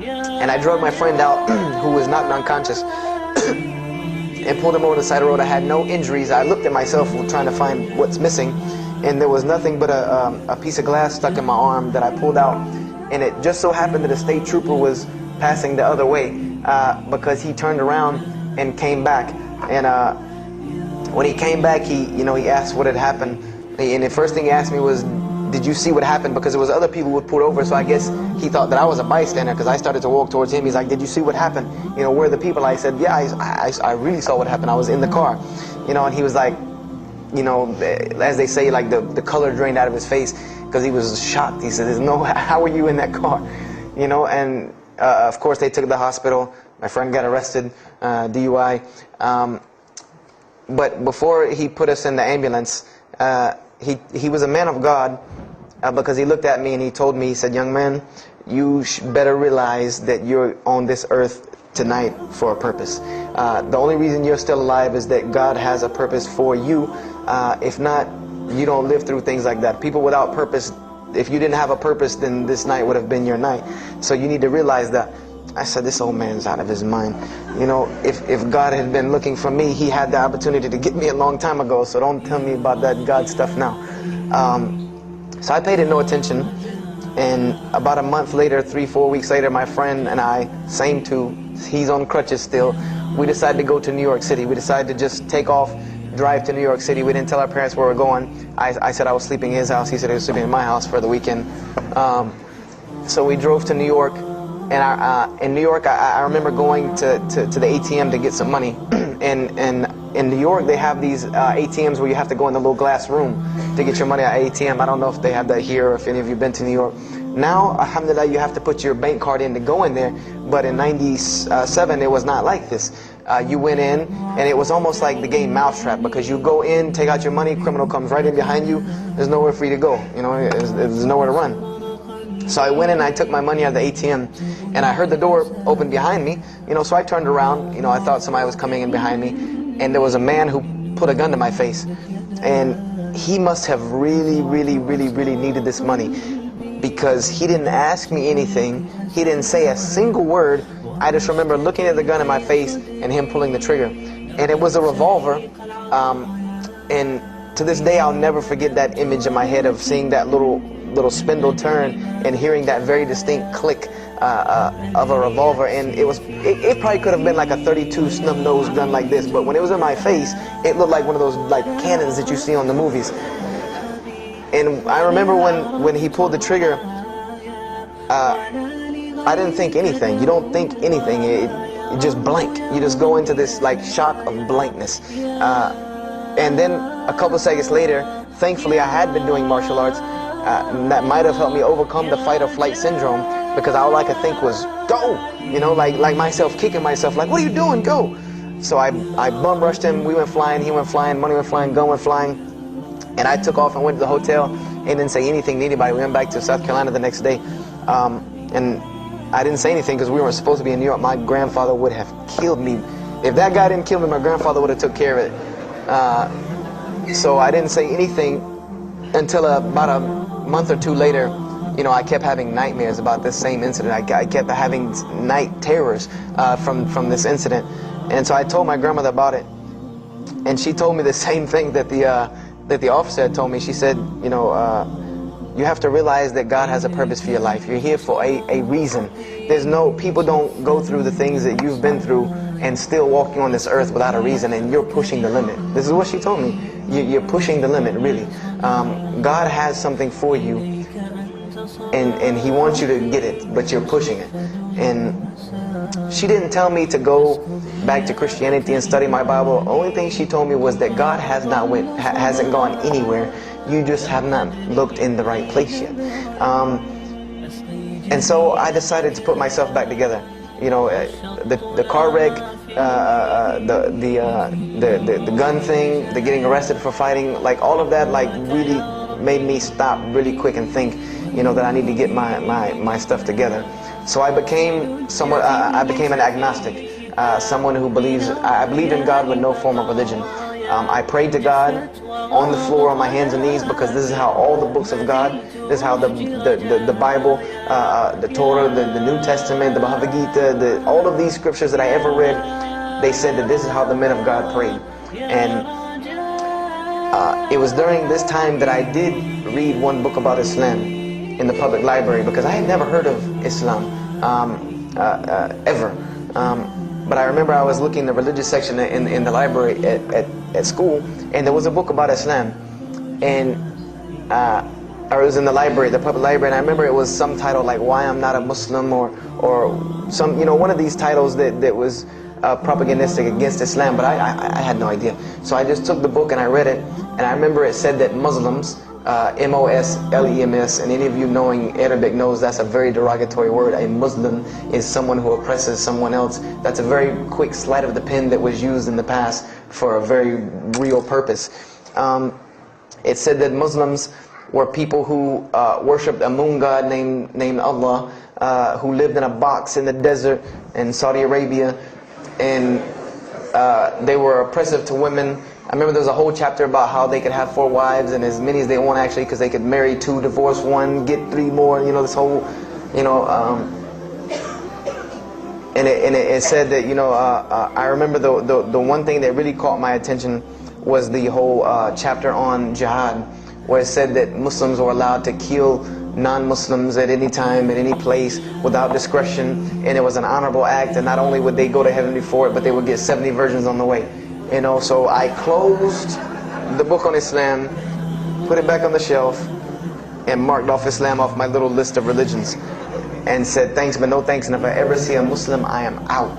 And I drug my friend out, who was knocked unconscious, and pulled him over the side of the road. I had no injuries. I looked at myself trying to find what's missing, and there was nothing but a piece of glass stuck in my arm that I pulled out. And it just so happened that a state trooper was passing the other way, because he turned around and came back. And when he came back, he asked what had happened. And the first thing he asked me was, did you see what happened? Because there was other people who were pulled over, so I guess he thought that I was a bystander, because I started to walk towards him. He's like, did you see what happened? Where are the people? I said, yeah, I really saw what happened. I was in the car. And he was like, as they say, like the color drained out of his face, because he was shocked. He said, how were you in that car? And of course they took the hospital. My friend got arrested, DUI. But before he put us in the ambulance, he was a man of God, because he looked at me and he told me, he said, young man, you better realize that you're on this earth tonight for a purpose. The only reason you're still alive is that God has a purpose for you. If not, you don't live through things like that. People without purpose, if you didn't have a purpose, then this night would have been your night. So you need to realize that. I said, this old man's out of his mind. If God had been looking for me, he had the opportunity to get me a long time ago, so don't tell me about that God stuff now. So I paid it no attention, and about a month later, 3-4 weeks later, my friend and I, same two, he's on crutches still, we decided to go to New York City. We decided to just take off, drive to New York City. We didn't tell our parents where we were going. I said I was sleeping in his house, he said he was sleeping in my house for the weekend. So we drove to New York. And in New York, I remember going to the ATM to get some money. And in New York, they have these ATMs where you have to go in the little glass room to get your money at ATM. I don't know if they have that here, or if any of you have been to New York. Now, alhamdulillah, you have to put your bank card in to go in there. But in '97, it was not like this. You went in, and it was almost like the game Mousetrap, because you go in, take out your money, criminal comes right in behind you. There's nowhere for you to go. There's nowhere to run. So I went in and I took my money out of the ATM, and I heard the door open behind me, so I turned around, I thought somebody was coming in behind me, and there was a man who put a gun to my face, and he must have really, really, really, really needed this money, because he didn't ask me anything, he didn't say a single word. I just remember looking at the gun in my face and him pulling the trigger, and it was a revolver, and to this day I'll never forget that image in my head of seeing that little spindle turn and hearing that very distinct click of a revolver. And it probably could have been like a .32 snub-nosed gun like this, but when it was in my face, it looked like one of those like cannons that you see on the movies. And I remember when he pulled the trigger, I didn't think anything. You don't think anything. You just blank. You just go into this like shock of blankness. And then a couple seconds later, thankfully I had been doing martial arts. That might have helped me overcome the fight or flight syndrome, because all I could think was go, like myself kicking myself, like, what are you doing, go. So I bum rushed him. We went flying, he went flying, money went flying, gun went flying, and I took off and went to the hotel and didn't say anything to anybody. We went back to South Carolina the next day, and I didn't say anything because we weren't supposed to be in New York. My grandfather would have killed me. If that guy didn't kill me, my grandfather would have took care of it. So I didn't say anything until about a month or two later. I kept having nightmares about this same incident. I kept having night terrors from this incident, and so I told my grandmother about it, and she told me the same thing that the officer had told me. She said, you have to realize that God has a purpose for your life. You're here for a reason. People don't go through the things that you've been through and still walking on this earth without a reason, and you're pushing the limit. This is what she told me. You're pushing the limit, really. God has something for you, and He wants you to get it, but you're pushing it. And she didn't tell me to go back to Christianity and study my Bible. The only thing she told me was that God hasn't gone anywhere. You just have not looked in the right place yet. And so I decided to put myself back together. The car wreck, the gun thing, the getting arrested for fighting, like all of that, like really made me stop really quick and think, that I need to get my stuff together. So I became an agnostic, someone who I believed in God with no form of religion. I prayed to God on the floor on my hands and knees, because this is how all the books of God, this is how the Bible, the Torah, the New Testament, the Bhagavad Gita, all of these scriptures that I ever read, they said that this is how the men of God prayed. And it was during this time that I did read one book about Islam in the public library, because I had never heard of Islam ever. But I remember I was looking in the religious section in the library at school, and there was a book about Islam, and or it was in the library, the public library, and I remember it was some title like "Why I'm Not a Muslim," or some, you know, one of these titles that was propagandistic against Islam, but I had no idea. So I just took the book and I read it, and I remember it said that Muslims, M-O-S-L-E-M-S, and any of you knowing Arabic knows that's a very derogatory word. A Muslim is someone who oppresses someone else. That's a very quick sleight of the pen that was used in the past for a very real purpose. It said that Muslims were people who worshipped a moon god named Allah, who lived in a box in the desert in Saudi Arabia, and they were oppressive to women. I remember there was a whole chapter about how they could have 4 wives, and as many as they want, actually, because they could marry 2, divorce 1, get 3 more, you know, this whole, you know, and it said that, you know, I remember the one thing that really caught my attention was the whole chapter on jihad, where it said that Muslims were allowed to kill non-Muslims at any time, at any place, without discretion, and it was an honorable act, and not only would they go to heaven before it, but they would get 70 virgins on the way. You know, so I closed the book on Islam, put it back on the shelf, and marked off Islam off my little list of religions, and said thanks but no thanks, and if I ever see a Muslim, I am out.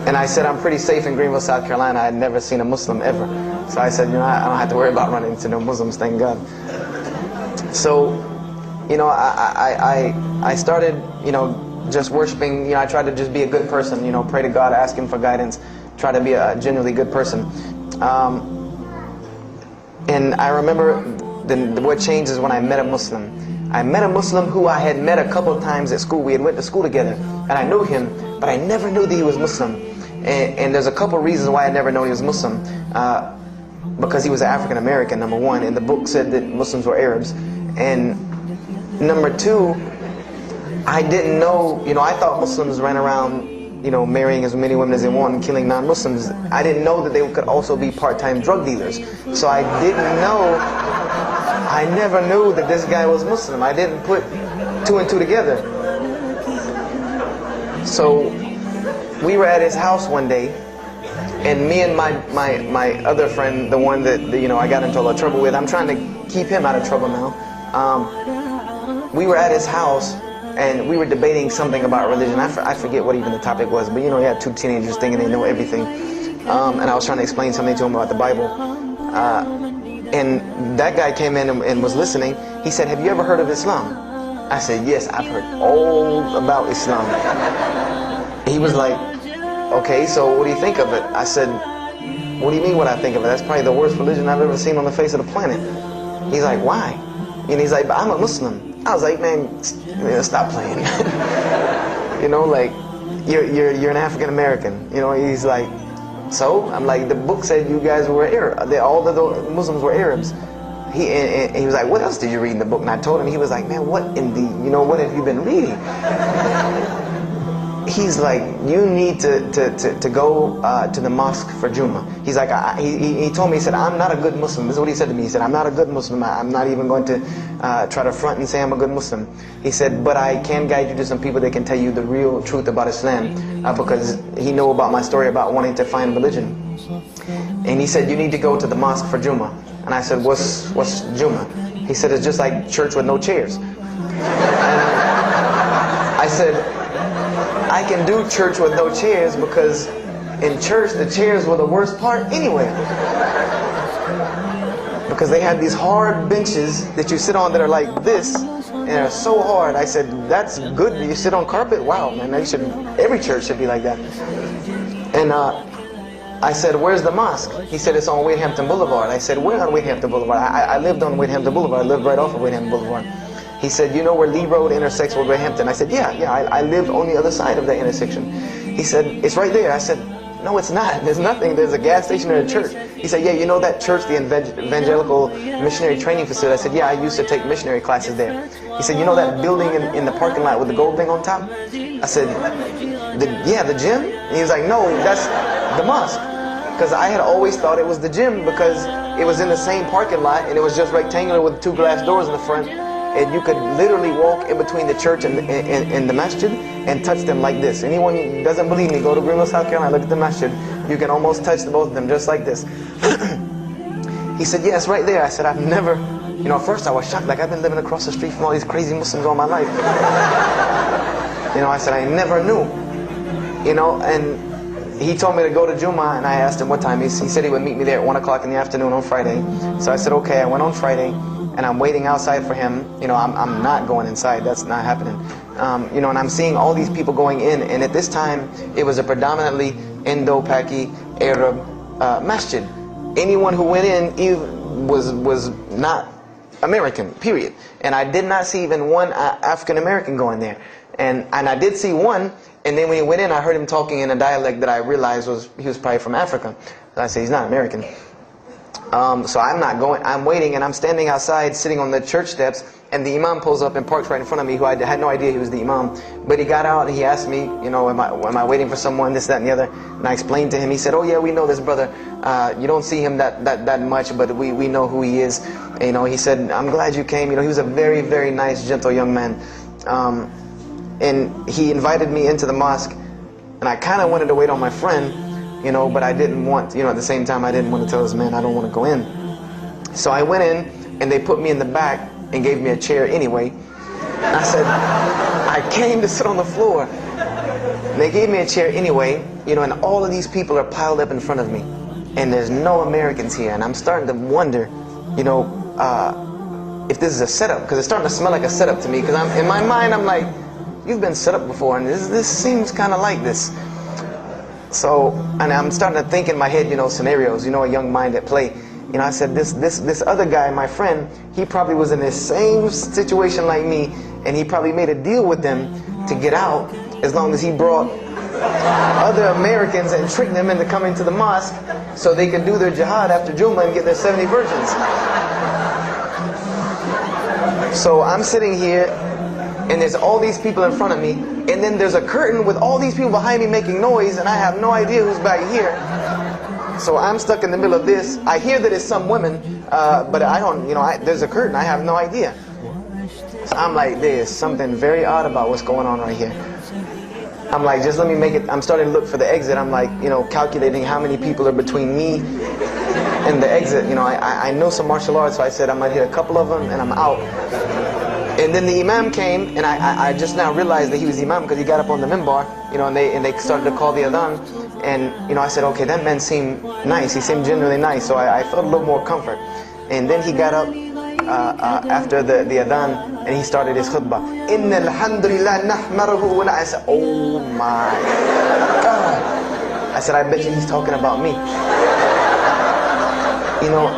And I said I'm pretty safe in Greenville, South Carolina. I had never seen a Muslim ever. So I said, you know, I don't have to worry about running into no Muslims, thank God. So, you know, I started, you know, just worshiping. You know, I tried to just be a good person, you know, pray to God, ask Him for guidance, try to be a genuinely good person. And I remember what changed is when I met a Muslim. I met a Muslim who I had met a couple of times at school. We had went to school together, and I knew him, but I never knew that he was Muslim. And there's a couple of reasons why I never knew he was Muslim. Because he was African American, number one, and the book said that Muslims were Arabs. And number two, I didn't know, you know, I thought Muslims ran around, you know, marrying as many women as they want and killing non-Muslims. I didn't know that they could also be part-time drug dealers. So I didn't know, I never knew that this guy was Muslim. I didn't put 2 and 2 together. So we were at his house one day, and me and my other friend, the one that, you know, I got into a lot of trouble with, I'm trying to keep him out of trouble now. We were at his house, and we were debating something about religion. I forget what even the topic was, but you know, you had 2 teenagers thinking they know everything. And I was trying to explain something to him about the Bible. And that guy came in and was listening. He said, "Have you ever heard of Islam?" I said, "Yes, I've heard all about Islam." He was like, "Okay, so what do you think of it?" I said, "What do you mean what I think of it? That's probably the worst religion I've ever seen on the face of the planet." He's like, "Why?" And he's like, "But I'm a Muslim." I was like, man, stop playing. You know, like, you're an African American. You know, he's like, so? I'm like, the book said you guys were Arab. All the Muslims were Arabs. And he was like, what else did you read in the book? And I told him, he was like, man, what in the, you know, what have you been reading? He's like, you need to go to the mosque for Jummah. He's like, he told me, he said, I'm not a good Muslim. This is what he said to me. He said, I'm not a good Muslim. I'm not even going to try to front and say I'm a good Muslim. He said, but I can guide you to some people that can tell you the real truth about Islam, because he knew about my story about wanting to find religion. And he said, you need to go to the mosque for Jummah. And I said, what's Jummah? He said, it's just like church with no chairs. And I said, I can do church with no chairs because in church the chairs were the worst part anyway. Because they had these hard benches that you sit on that are like this, and they're so hard. I said, that's good. You sit on carpet? Wow, man, every church should be like that. And I said, where's the mosque? He said, it's on Wade-Hampton Boulevard. I said, where on Wade-Hampton Boulevard? I lived on Wade-Hampton Boulevard. I lived right off of Wade-Hampton Boulevard. He said, you know where Lee Road intersects with Wade-Hampton? I said, yeah, I lived on the other side of that intersection. He said, it's right there. I said, no, it's not. There's nothing. There's a gas station and a church. He said, yeah, you know that church, the evangelical missionary training facility? I said, yeah, I used to take missionary classes there. He said, you know that building in the parking lot with the gold thing on top? I said, yeah, the gym? And he was like, no, that's the mosque. Because I had always thought it was the gym because it was in the same parking lot and it was just rectangular with 2 glass doors in the front. And you could literally walk in between the church and the masjid and touch them like this. Anyone who doesn't believe me, go to Greenville, South Carolina, look at the masjid. You can almost touch both of them just like this. He said, yeah, it's right there. I said, I've never, at first I was shocked. Like, I've been living across the street from all these crazy Muslims all my life. I said, I never knew. And he told me to go to Jummah, and I asked him what time. He said he would meet me there at 1 o'clock in the afternoon on Friday. So I said, okay. I went on Friday, and I'm waiting outside for him. I'm not going inside. That's not happening. And I'm seeing all these people going in, and at this time, it was a predominantly Indo-Paki Arab masjid. Anyone who went in was not American, period. And I did not see even one African American going there. And I did see one, and then when he went in, I heard him talking in a dialect that I realized he was probably from Africa. So I said, he's not American. So I'm not going. I'm waiting, and I'm standing outside, sitting on the church steps, and the imam pulls up and parks right in front of me, who I had no idea he was the imam. But he got out, and he asked me, am I waiting for someone, this, that, and the other? And I explained to him. He said, oh yeah, we know this brother. You don't see him that much, but we know who he is. And, he said, I'm glad you came. He was a very, very nice, gentle young man. And he invited me into the mosque, and I kind of wanted to wait on my friend, but I didn't want, at the same time I didn't want to tell this man I don't want to go in. So I went in, and they put me in the back and gave me a chair anyway. And I said, I came to sit on the floor. And they gave me a chair anyway, and all of these people are piled up in front of me, and there's no Americans here, and I'm starting to wonder, if this is a setup, because it's starting to smell like a setup to me, because in my mind I'm like, you've been set up before, and this seems kind of like this. So, and I'm starting to think in my head, scenarios, a young mind at play. I said, this other guy, my friend, he probably was in the same situation like me, and he probably made a deal with them to get out, as long as he brought other Americans and tricked them into coming to the mosque, so they could do their jihad after Jummah and get their 70 virgins. So I'm sitting here, and there's all these people in front of me, and then there's a curtain with all these people behind me making noise, and I have no idea who's back here. So I'm stuck in the middle of this. I hear that it's some women, but I don't, there's a curtain, I have no idea. So I'm like, there's something very odd about what's going on right here. I'm like, just let me make it. I'm starting to look for the exit. I'm like, calculating how many people are between me and the exit. I know some martial arts, so I said I might hit a couple of them, and I'm out. And then the imam came, and I just now realized that he was the imam because he got up on the minbar, and they started to call the adhan. And I said, okay, that man seemed nice. He seemed genuinely nice, so I felt a little more comfort. And then he got up after the adhan, and he started his khutbah. Inna alhamdulillah nahmaruhu wa I said, oh my God. I said, I bet you he's talking about me.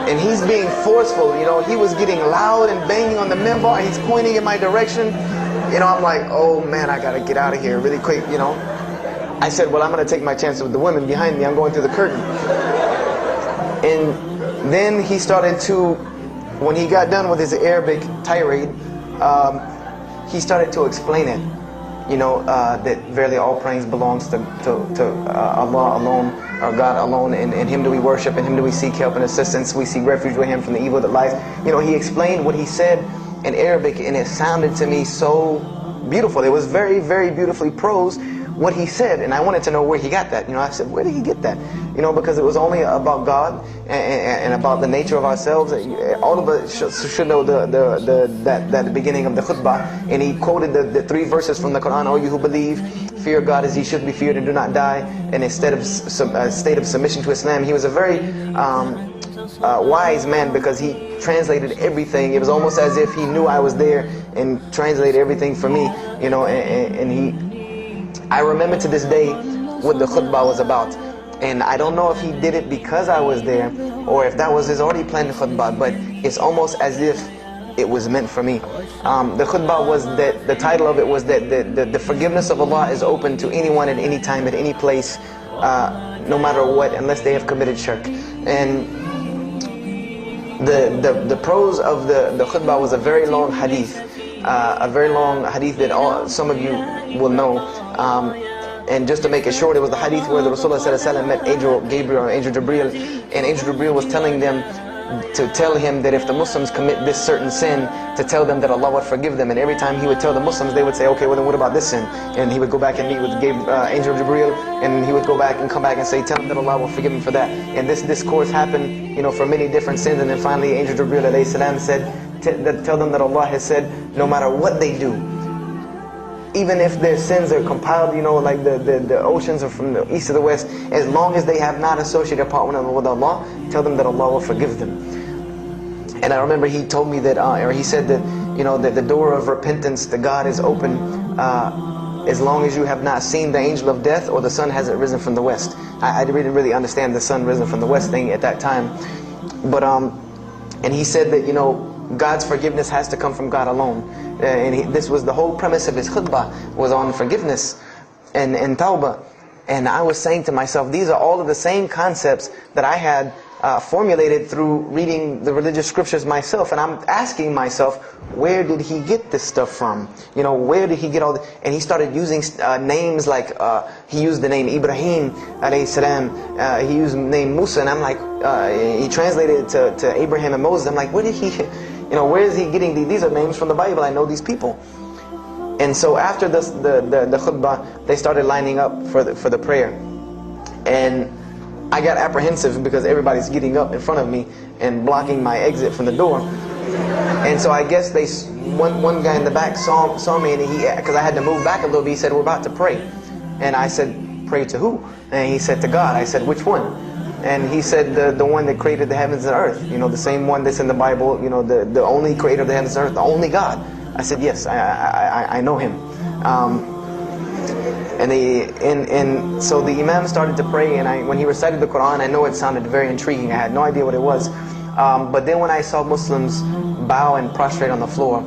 And he's being forceful. He was getting loud and banging on the minbar, and he's pointing in my direction. I'm like, oh man, I gotta get out of here really quick. I said, well, I'm gonna take my chances with the women behind me. I'm going through the curtain. And then he started to, when he got done with his Arabic tirade, he started to explain it. That verily all praise belongs to Allah alone, or God alone, and Him do we worship, and Him do we seek help and assistance. We seek refuge with Him from the evil that lies. He explained what he said in Arabic, and it sounded to me so beautiful. It was very, very beautifully prosed, what he said, and I wanted to know where he got that. I said, where did he get that? Because it was only about God and about the nature of ourselves. All of us should know that beginning of the khutbah, and he quoted the 3 verses from the Quran. O you who believe, fear God as ye should be feared and do not die, and instead of a state of submission to Islam. He was a very wise man, because he translated everything. It was almost as if he knew I was there and translated everything for me. I remember to this day what the khutbah was about. And I don't know if he did it because I was there, or if that was his already planned khutbah, but it's almost as if it was meant for me. The khutbah was that, the title of it was that the forgiveness of Allah is open to anyone at any time, at any place, no matter what, unless they have committed shirk. And the prose of the khutbah was a very long hadith, that some of you will know. And just to make it short, it was the hadith where the Rasulullah ﷺ met Angel Gabriel, or Angel Jibreel, and Angel Jibreel was telling them to tell him that if the Muslims commit this certain sin, to tell them that Allah would forgive them. And every time he would tell the Muslims, they would say, okay, well then what about this sin? And he would go back and meet with Angel Jibreel, and he would go back and come back and say, tell them that Allah will forgive him for that. And this discourse happened, for many different sins. And then finally Angel Jibreel alayhi salam said, tell them that Allah has said, no matter what they do, even if their sins are compiled, like the oceans are from the east to the west, as long as they have not associated a partner with Allah, tell them that Allah will forgive them. And I remember he told me that, or he said that, that the door of repentance to God is open as long as you have not seen the angel of death or the sun hasn't risen from the west. I didn't really understand the sun risen from the west thing at that time. But, and he said that, God's forgiveness has to come from God alone. And this was the whole premise of his khutbah, was on forgiveness and tawbah. And I was saying to myself, these are all of the same concepts that I had formulated through reading the religious scriptures myself. And I'm asking myself, where did he get this stuff from? Where did he get all this? And he started using names like, he used the name Ibrahim alayhi salam, he used the name Musa, and I'm like, he translated it to Abraham and Moses. I'm like, where did he, where is he getting these are names from the Bible, I know these people. And so after the khutbah, they started lining up for the prayer. And I got apprehensive because everybody's getting up in front of me and blocking my exit from the door. And so I guess one guy in the back saw me, and because I had to move back a little bit, he said, we're about to pray. And I said, pray to who? And he said, to God. I said, which one? And he said, the one that created the heavens and earth, the same one that's in the Bible, the only creator of the heavens and earth, the only God. I said, yes, I know him. And so the Imam started to pray, and when he recited the Quran, I know it sounded very intriguing. I had no idea what it was. But then when I saw Muslims bow and prostrate on the floor,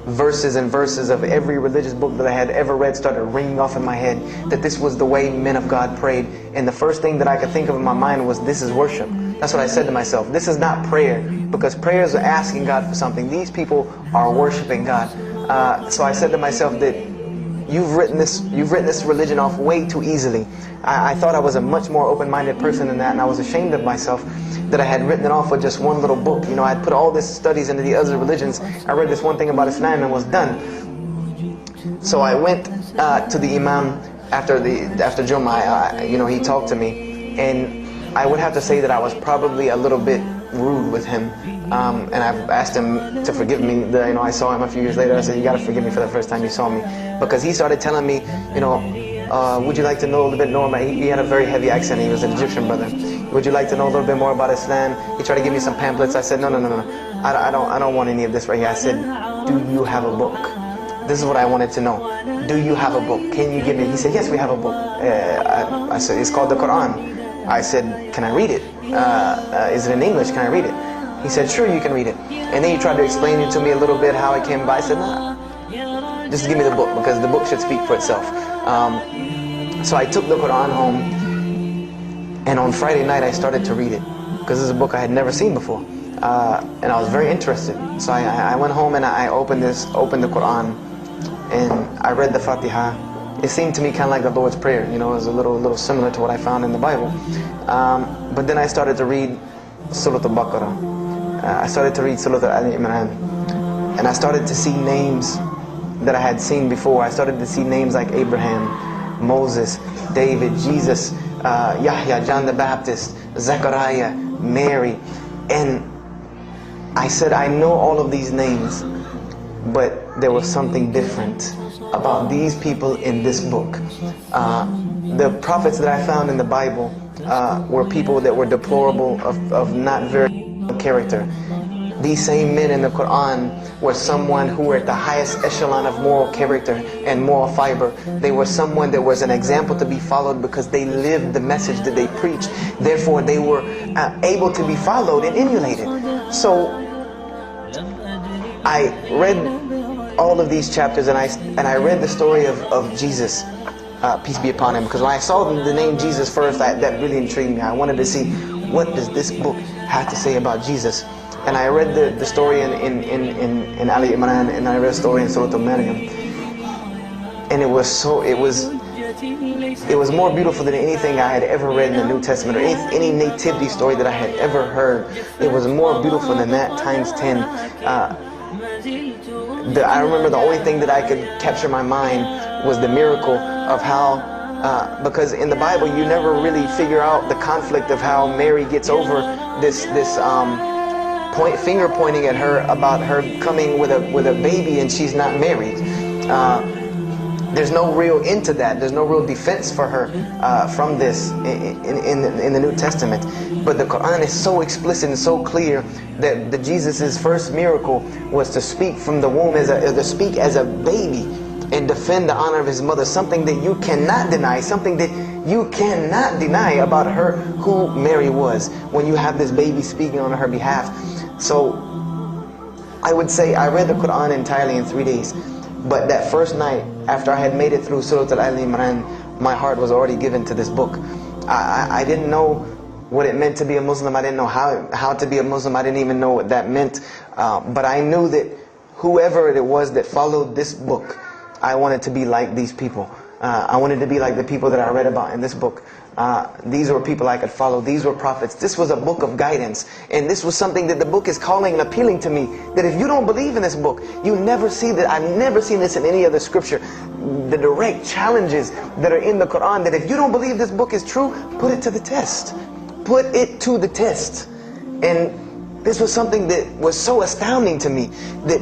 verses and verses of every religious book that I had ever read started ringing off in my head, that this was the way men of God prayed. And the first thing that I could think of in my mind was, this is worship. That's what I said to myself. This is not prayer, because prayers are asking God for something. These people are worshiping God. So I said to myself that you've written this religion off way too easily. I thought I was a much more open-minded person than that, and I was ashamed of myself that I had written it off with just one little book. I had put all this studies into the other religions. I read this one thing about Islam and was done. So I went to the Imam after Jummah. He talked to me, and I would have to say that I was probably a little bit rude with him. And I've asked him to forgive me. I saw him a few years later. I said, you got to forgive me for the first time you saw me, because he started telling me, would you like to know a little bit more about? He had a very heavy accent. He was an Egyptian brother. Would you like to know a little bit more about Islam? He tried to give me some pamphlets. I said, no. I don't want any of this right here. I said, do you have a book? This is what I wanted to know. Do you have a book? Can you give me? He said, yes, we have a book. I said, it's called the Quran. I said, can I read it? Is it in English? Can I read it? He said, sure, you can read it. And then he tried to explain it to me a little bit how it came by. I said, nah, just give me the book, because the book should speak for itself. So I took the Quran home, and on Friday night I started to read it, because this is a book I had never seen before, and I was very interested. So I went home and I opened the Quran, and I read the Fatiha. It seemed to me kind of like the Lord's Prayer. It was a little similar to what I found in the Bible. But then I started to read Surah Al-Baqarah. I started to read Surah Al-Imran, and I started to see names that I had seen before. I started to see names like Abraham, Moses, David, Jesus, Yahya, John the Baptist, Zechariah, Mary. And I said, I know all of these names, but there was something different about these people in this book. The prophets that I found in the Bible were people that were deplorable, of not very good character. These same men in the Quran were someone who were at the highest echelon of moral character and moral fiber. They were someone that was an example to be followed, because they lived the message that they preached. Therefore, they were able to be followed and emulated. So I read all of these chapters, and I read the story of Jesus. peace be upon him. Because when I saw the name Jesus first, that really intrigued me. I wanted to see, what does this book have to say about Jesus? And I read the story in Ali Imran, and I read the story in Surah Al-Maryam, and it was more beautiful than anything I had ever read in the New Testament, or any nativity story that I had ever heard. It was more beautiful than that times 10. I remember the only thing that I could capture my mind was the miracle of how, because in the Bible you never really figure out the conflict of how Mary gets over this finger pointing at her about her coming with a baby and she's not married. There's no real end to that. There's no real defense for her from this in the New Testament. But the Quran is so explicit and so clear that Jesus' first miracle was to speak from the womb, to speak as a baby and defend the honor of his mother, something that you cannot deny, something that you cannot deny about her, who Mary was, when you have this baby speaking on her behalf. So I would say I read the Quran entirely in 3 days. But that first night, after I had made it through Surah Al-Imran, my heart was already given to this book. I didn't know what it meant to be a Muslim. I didn't know how to be a Muslim. I didn't even know what that meant. But I knew that whoever it was that followed this book, I wanted to be like these people. I wanted to be like the people that I read about in this book. These were people I could follow. These were prophets. This was a book of guidance. And this was something that the book is calling and appealing to me. That if you don't believe in this book, you never see that. I've never seen this in any other scripture. The direct challenges that are in the Quran, that if you don't believe this book is true, put it to the test. Put it to the test. And this was something that was so astounding to me, that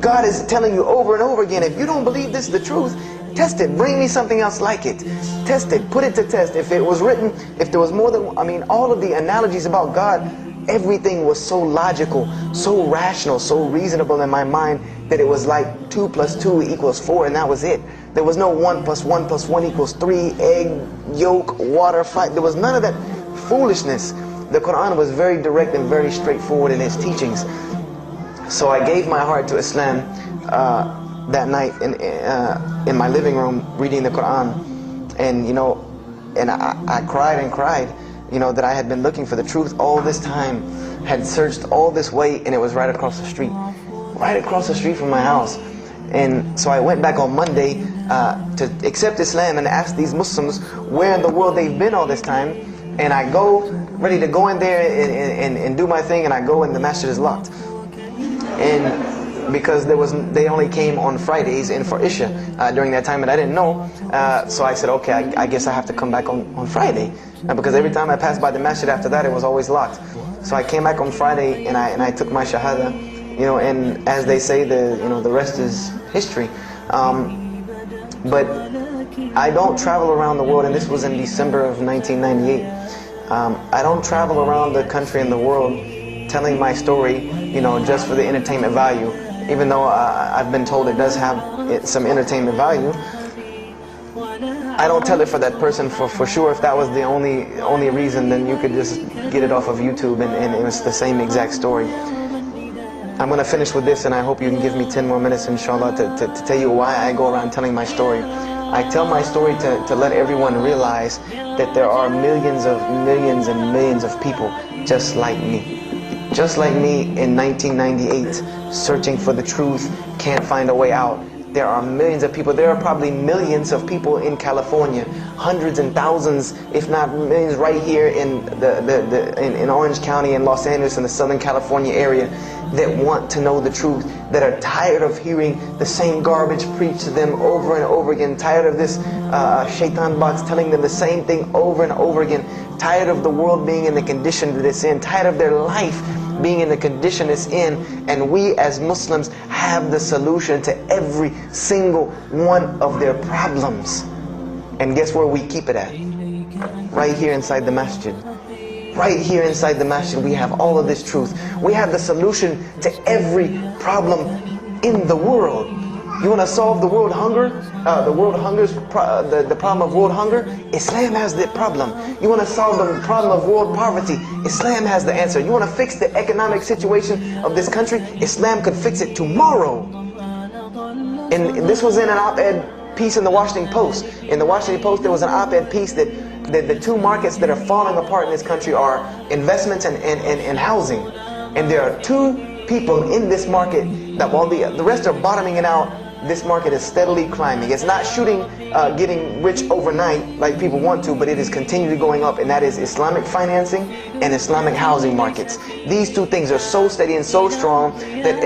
God is telling you over and over again, if you don't believe this is the truth, test it. Bring me something else like it. Test it. Put it to test. If it was written, if there was more than, all of the analogies about God, everything was so logical, so rational, so reasonable in my mind, that it was like 2 + 2 = 4, and that was it. There was no 1 + 1 + 1 = 3, egg, yolk, water, fight. There was none of that foolishness. The Quran was very direct and very straightforward in its teachings. So I gave my heart to Islam that night in my living room, reading the Quran, and I cried and cried, that I had been looking for the truth all this time, had searched all this way, and it was right across the street from my house. And so I went back on Monday to accept Islam and ask these Muslims where in the world they've been all this time, and I go ready to go in there and do my thing, and I go and the masjid is locked. And because they only came on Fridays and for Isha during that time, and I didn't know, so I said, okay, I guess I have to come back on Friday, because every time I passed by the masjid after that, it was always locked. So I came back on Friday and I took my shahada, and as they say, the rest is history. But I don't travel around the world, and this was in December of 1998. I don't travel around the country and the world telling my story, just for the entertainment value. Even though I've been told it does have some entertainment value, I don't tell it for that person for sure. If that was the only reason, then you could just get it off of YouTube and it was the same exact story. I'm going to finish with this, and I hope you can give me 10 more minutes, inshallah, to tell you why I go around telling my story. I tell my story to let everyone realize that there are millions and millions of people just like me. Just like me in 1998, searching for the truth, can't find a way out. There are millions of people. There are probably millions of people in California, hundreds and thousands, if not millions, right here in in Orange County and Los Angeles in the Southern California area, that want to know the truth, that are tired of hearing the same garbage preached to them over and over again, tired of this shaitan box telling them the same thing over and over again, tired of the world being in the condition that it's in, tired of their life being in the condition it's in. And we as Muslims have the solution to every single one of their problems. And guess where we keep it at? Right here inside the masjid. Right here inside the masjid, we have all of this truth. We have the solution to every problem in the world. You want to solve the world hunger? The problem of world hunger? Islam has the problem. You want to solve the problem of world poverty? Islam has the answer. You want to fix the economic situation of this country? Islam could fix it tomorrow. And this was in an op-ed piece in the Washington Post. In the Washington Post, there was an op-ed piece that the two markets that are falling apart in this country are investments and housing. And there are two people in this market that while the rest are bottoming it out, this market is steadily climbing. It's not getting rich overnight like people want to, but it is continually going up, and that is Islamic financing and Islamic housing markets. These two things are so steady and so strong that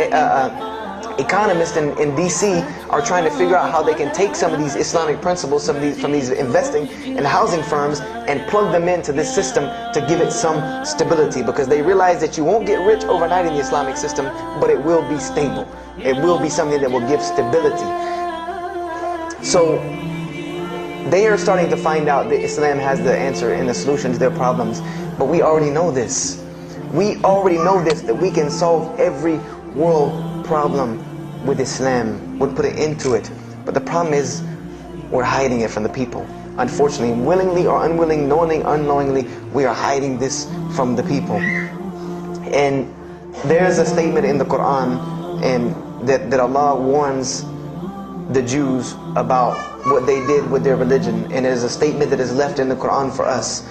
economists in DC are trying to figure out how they can take some of these Islamic principles, from these investing and housing firms, and plug them into this system to give it some stability, because they realize that you won't get rich overnight in the Islamic system, but it will be stable. It will be something that will give stability. So they are starting to find out that Islam has the answer and the solution to their problems, but we already know this. We already know this, that we can solve every world problem with Islam, would put an end to it. But the problem is, we're hiding it from the people. Unfortunately, willingly or unwilling, knowingly, unknowingly, we are hiding this from the people. And there's a statement in the Quran and that Allah warns the Jews about what they did with their religion. And it is a statement that is left in the Quran for us,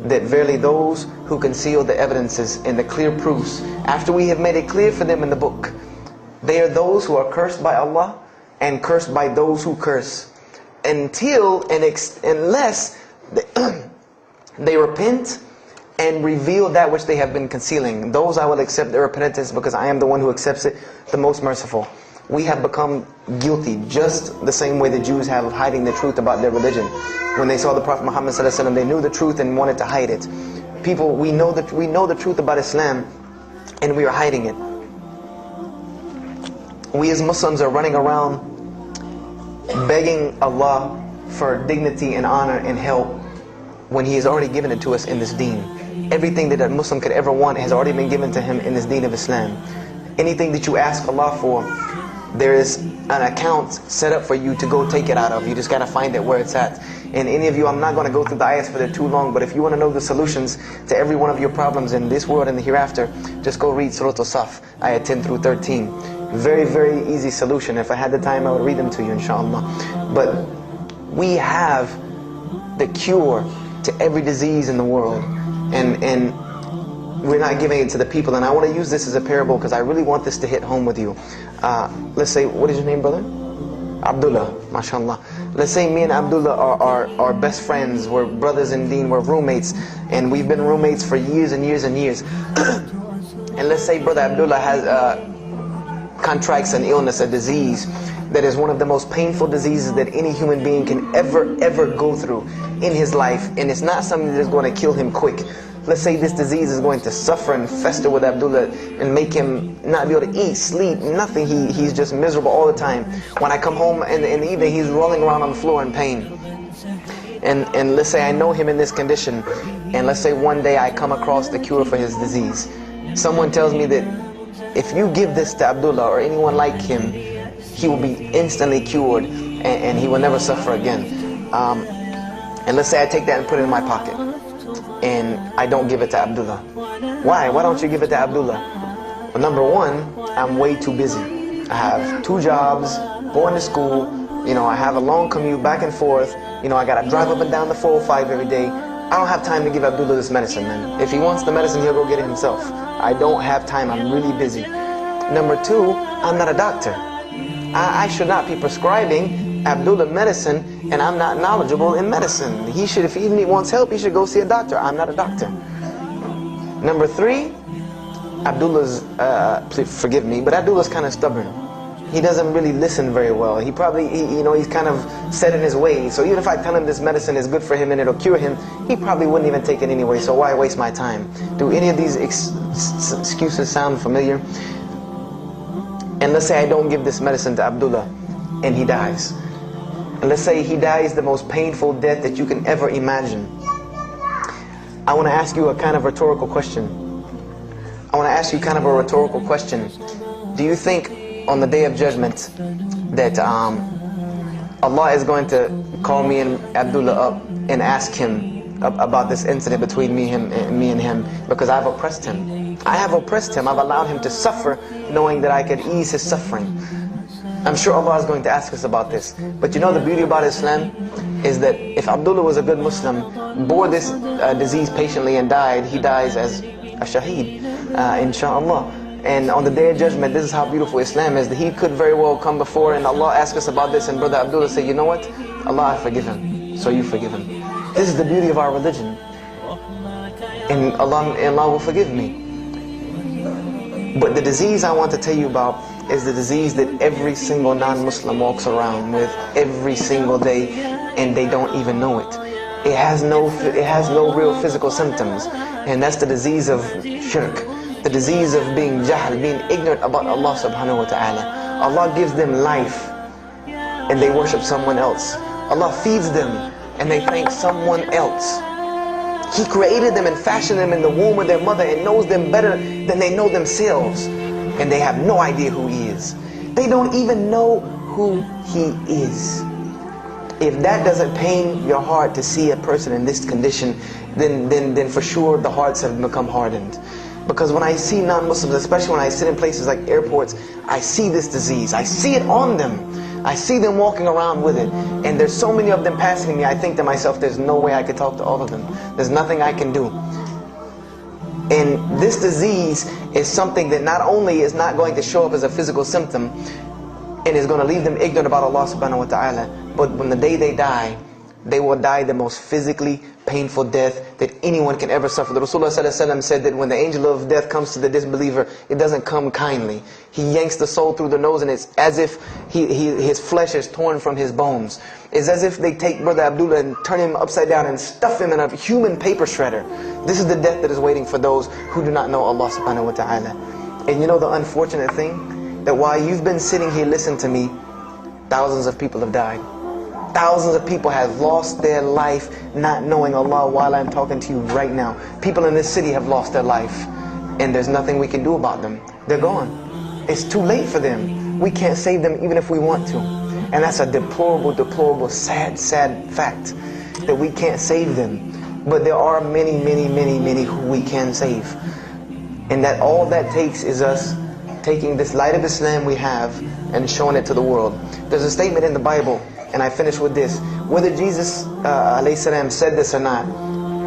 that verily those who conceal the evidences and the clear proofs, after we have made it clear for them in the book, they are those who are cursed by Allah and cursed by those who curse, unless they repent and reveal that which they have been concealing. Those I will accept their repentance, because I am the one who accepts it, the most merciful. We have become guilty just the same way the Jews have of hiding the truth about their religion. When they saw the Prophet Muhammad ﷺ, they knew the truth and wanted to hide it. People, we know the truth about Islam, and we are hiding it. We as Muslims are running around begging Allah for dignity and honor and help, when He has already given it to us in this deen. Everything that a Muslim could ever want has already been given to him in this deen of Islam. Anything that you ask Allah for, there is an account set up for you to go take it out of. You just got to find it where it's at. And any of you, I'm not going to go through the ayahs for they're too long, but if you want to know the solutions to every one of your problems in this world and the hereafter, just go read Surah Al-Saf, ayah 10 through 13. Very, very easy solution. If I had the time, I would read them to you, inshallah. But we have the cure to every disease in the world, and we're not giving it to the people. And I want to use this as a parable, because I really want this to hit home with you. Let's say, what is your name, brother? Abdullah, mashallah. Let's say me and Abdullah are best friends, we're brothers in deen, we're roommates, and we've been roommates for years and years and years. And let's say brother Abdullah has contracts an illness, a disease that is one of the most painful diseases that any human being can ever go through in his life, and it's not something that is going to kill him quick. Let's say this disease is going to suffer and fester with Abdullah and make him not be able to eat, sleep, nothing. He's just miserable all the time. When I come home in the evening, he's rolling around on the floor in pain. And let's say I know him in this condition, and let's say one day I come across the cure for his disease. Someone tells me that if you give this to Abdullah or anyone like him, he will be instantly cured and he will never suffer again. And let's say I take that and put it in my pocket, and I don't give it to Abdullah. Why? Why don't you give it to Abdullah? Well, number one, I'm way too busy. I have 2 jobs, going to school, I have a long commute back and forth, I gotta drive up and down the 405 every day. I don't have time to give Abdullah this medicine, man. If he wants the medicine, he'll go get it himself. I don't have time, I'm really busy. Number 2, I'm not a doctor. I should not be prescribing Abdullah medicine, and I'm not knowledgeable in medicine. He should, if he wants help, he should go see a doctor. I'm not a doctor. Number 3, Abdullah's, please forgive me, but Abdullah's kind of stubborn. He doesn't really listen very well. He probably, he's kind of set in his ways. So even if I tell him this medicine is good for him and it'll cure him, he probably wouldn't even take it anyway. So why waste my time? Do any of these excuses sound familiar? And let's say I don't give this medicine to Abdullah and he dies. And let's say he dies the most painful death that you can ever imagine. I want to ask you a kind of rhetorical question. Do you think on the Day of Judgment that Allah is going to call me and Abdullah up and ask him about this incident between me and him because I've oppressed him? I have oppressed him. I've allowed him to suffer knowing that I could ease his suffering. I'm sure Allah is going to ask us about this. But you know the beauty about Islam is that if Abdullah was a good Muslim, bore this disease patiently and died, he dies as a shaheed, inshallah. And on the Day of Judgment, this is how beautiful Islam is, that he could very well come before and Allah ask us about this, and Brother Abdullah say, you know what? Allah, I forgive him, so you forgive him. This is the beauty of our religion. And Allah will forgive me. But the disease I want to tell you about is the disease that every single non-Muslim walks around with every single day, and they don't even know it. It has no real physical symptoms, and that's the disease of shirk, the disease of being jahl, being ignorant about Allah subhanahu wa ta'ala. Allah gives them life, and they worship someone else. Allah feeds them, and they thank someone else. He created them and fashioned them in the womb of their mother and knows them better than they know themselves. And they have no idea who He is. They don't even know who He is. If that doesn't pain your heart to see a person in this condition, then for sure the hearts have become hardened. Because when I see non-Muslims, especially when I sit in places like airports, I see this disease. I see it on them. I see them walking around with it. And there's so many of them passing me, I think to myself, there's no way I could talk to all of them. There's nothing I can do. And this disease is something that not only is not going to show up as a physical symptom, and is going to leave them ignorant about Allah subhanahu wa ta'ala, but when the day they die, they will die the most physically painful death that anyone can ever suffer. The Rasulullah said that when the angel of death comes to the disbeliever, it doesn't come kindly. He yanks the soul through the nose, and it's as if his flesh is torn from his bones. It's as if they take Brother Abdullah and turn him upside down and stuff him in a human paper shredder. This is the death that is waiting for those who do not know Allah subhanahu wa ta'ala. And you know the unfortunate thing? That while you've been sitting here listening to me, thousands of people have died. Thousands of people have lost their life not knowing Allah while I'm talking to you right now. People in this city have lost their life, and there's nothing we can do about them. They're gone. It's too late for them. We can't save them even if we want to. And that's a deplorable, deplorable, sad, sad fact, that we can't save them. But there are many, many, many, many who we can save. And that all that takes is us taking this light of Islam we have and showing it to the world. There's a statement in the Bible, and I finish with this. Whether Jesus alayhi salam said this or not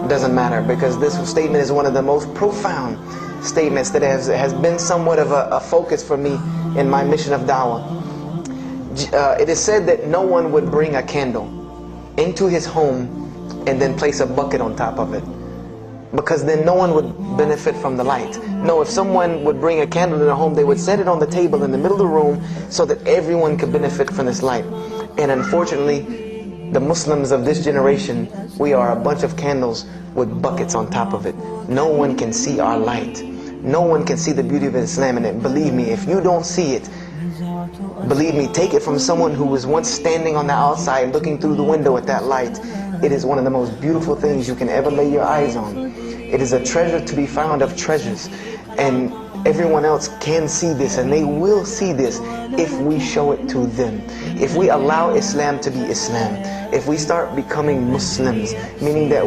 doesn't matter, because this statement is one of the most profound statements that has been somewhat of a focus for me in my mission of da'wah. It is said that no one would bring a candle into his home and then place a bucket on top of it, because then no one would benefit from the light. No, if someone would bring a candle in their home, they would set it on the table in the middle of the room so that everyone could benefit from this light. And unfortunately, the Muslims of this generation, we are a bunch of candles with buckets on top of it. No one can see our light. No one can see the beauty of Islam in it. Believe me, if you don't see it, believe me, take it from someone who was once standing on the outside looking through the window at that light. It is one of the most beautiful things you can ever lay your eyes on. It is a treasure to be found of treasures. And everyone else can see this, and they will see this if we show it to them. If we allow Islam to be Islam. If we start becoming Muslims, meaning that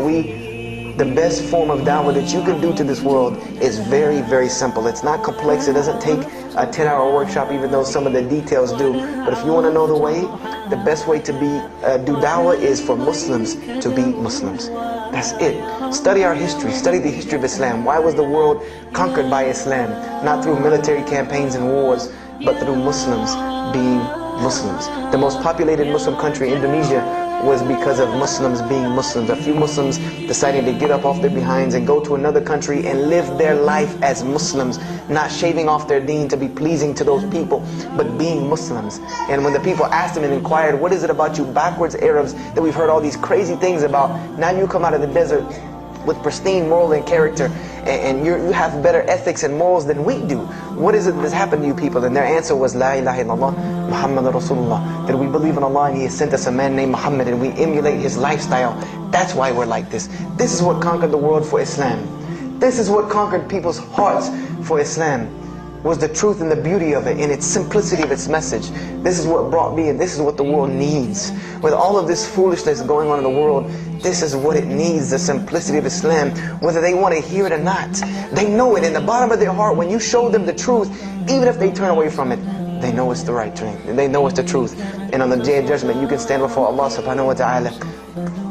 the best form of da'wah that you can do to this world is very, very simple. It's not complex. It doesn't take a 10-hour workshop, even though some of the details do. But if you want to know the way, the best way to do da'wah is for Muslims to be Muslims. That's it. Study our history. Study the history of Islam. Why was the world conquered by Islam? Not through military campaigns and wars, but through Muslims being Muslims. The most populated Muslim country, Indonesia, was because of Muslims being Muslims. A few Muslims deciding to get up off their behinds and go to another country and live their life as Muslims, not shaving off their deen to be pleasing to those people, but being Muslims. And when the people asked them and inquired, what is it about you backwards Arabs that we've heard all these crazy things about? Now you come out of the desert with pristine moral and character, and you have better ethics and morals than we do. What is it that's happened to you people? And their answer was, La ilaha illallah, Muhammad Rasulullah. That we believe in Allah and He has sent us a man named Muhammad, and we emulate his lifestyle. That's why we're like this. This is what conquered the world for Islam. This is what conquered people's hearts for Islam. Was the truth and the beauty of it, and its simplicity of its message. This is what brought me, and this is what the world needs. With all of this foolishness going on in the world, this is what it needs, the simplicity of Islam, whether they want to hear it or not. They know it in the bottom of their heart. When you show them the truth, even if they turn away from it, they know it's the right thing. They know it's the truth. And on the day of judgment, you can stand before Allah subhanahu wa ta'ala,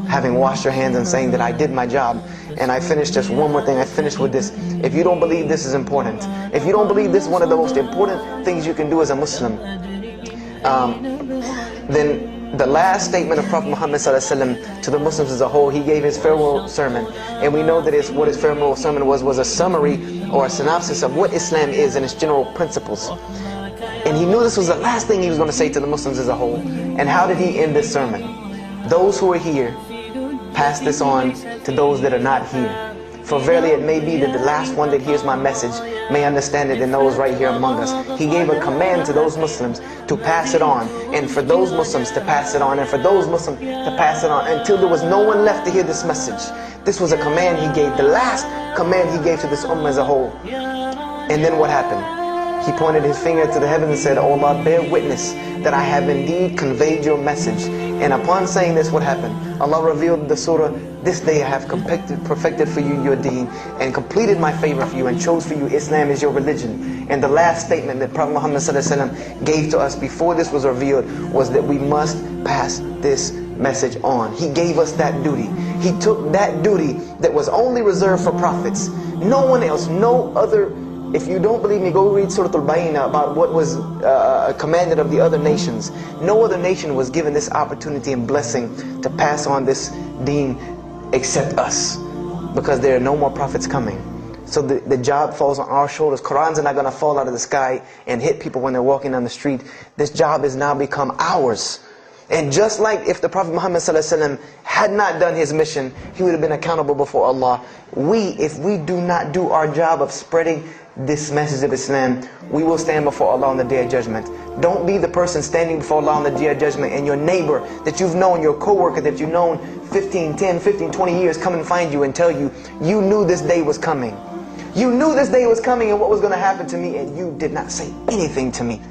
having washed your hands and saying that I did my job. And I finished just one more thing. I finished with this. If you don't believe this is important, if you don't believe this is one of the most important things you can do as a Muslim, then the last statement of Prophet Muhammad ﷺ to the Muslims as a whole, he gave his farewell sermon. And we know that what his farewell sermon was a summary or a synopsis of what Islam is and its general principles. And he knew this was the last thing he was going to say to the Muslims as a whole. And how did he end this sermon? Those who are here, pass this on to those that are not here. For verily it may be that the last one that hears my message may understand it and knows right here among us. He gave a command to those Muslims to pass it on, and for those Muslims to pass it on, and for those Muslims to pass it on until there was no one left to hear this message. This was a command he gave, the last command he gave to this ummah as a whole. And then what happened? He pointed his finger to the heavens and said, "O Allah, bear witness that I have indeed conveyed your message." And upon saying this, what happened? Allah revealed the surah, "This day I have perfected for you your deen and completed my favor for you and chose for you Islam as your religion." And the last statement that Prophet Muhammad ﷺ gave to us before this was revealed was that we must pass this message on. He gave us that duty. He took that duty that was only reserved for prophets. No one else, no other. If you don't believe me, go read Surah Al-Bayna about what was commanded of the other nations. No other nation was given this opportunity and blessing to pass on this deen except us, because there are no more prophets coming. So the job falls on our shoulders. Qurans are not going to fall out of the sky and hit people when they're walking down the street. This job has now become ours. And just like if the Prophet Muhammad ﷺ had not done his mission, he would have been accountable before Allah. If we do not do our job of spreading this message of Islam, we will stand before Allah on the Day of Judgment. Don't be the person standing before Allah on the Day of Judgment and your neighbor that you've known, your co-worker that you've known 10, 15, 20 years come and find you and tell you, you knew this day was coming. You knew this day was coming and what was going to happen to me, and you did not say anything to me.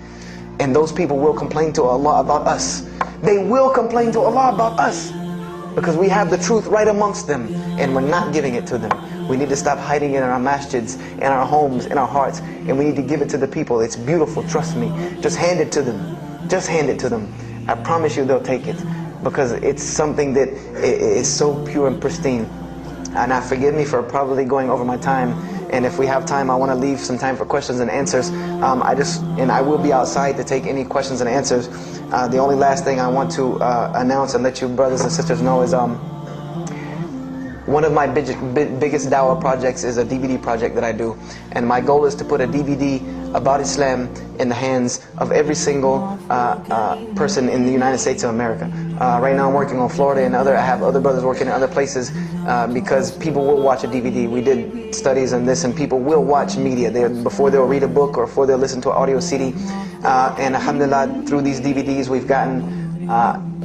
And those people will complain to Allah about us. They will complain to Allah about us, because we have the truth right amongst them and we're not giving it to them. We need to stop hiding it in our masjids, in our homes, in our hearts, and we need to give it to the people. It's beautiful, trust me. Just hand it to them. Just hand it to them. I promise you they'll take it, because it's something that is so pure and pristine. And now forgive me for probably going over my time, and if we have time, I want to leave some time for questions and answers. I will be outside to take any questions and answers. The only last thing I want to announce and let you brothers and sisters know is one of my biggest dawah projects is a DVD project that I do. And my goal is to put a DVD about Islam in the hands of every single person in the United States of America. Right now I'm working on Florida, and I have other brothers working in other places, because people will watch a DVD. We did studies on this, and people will watch media before they'll read a book or before they'll listen to an audio CD. And alhamdulillah, through these DVDs we've gotten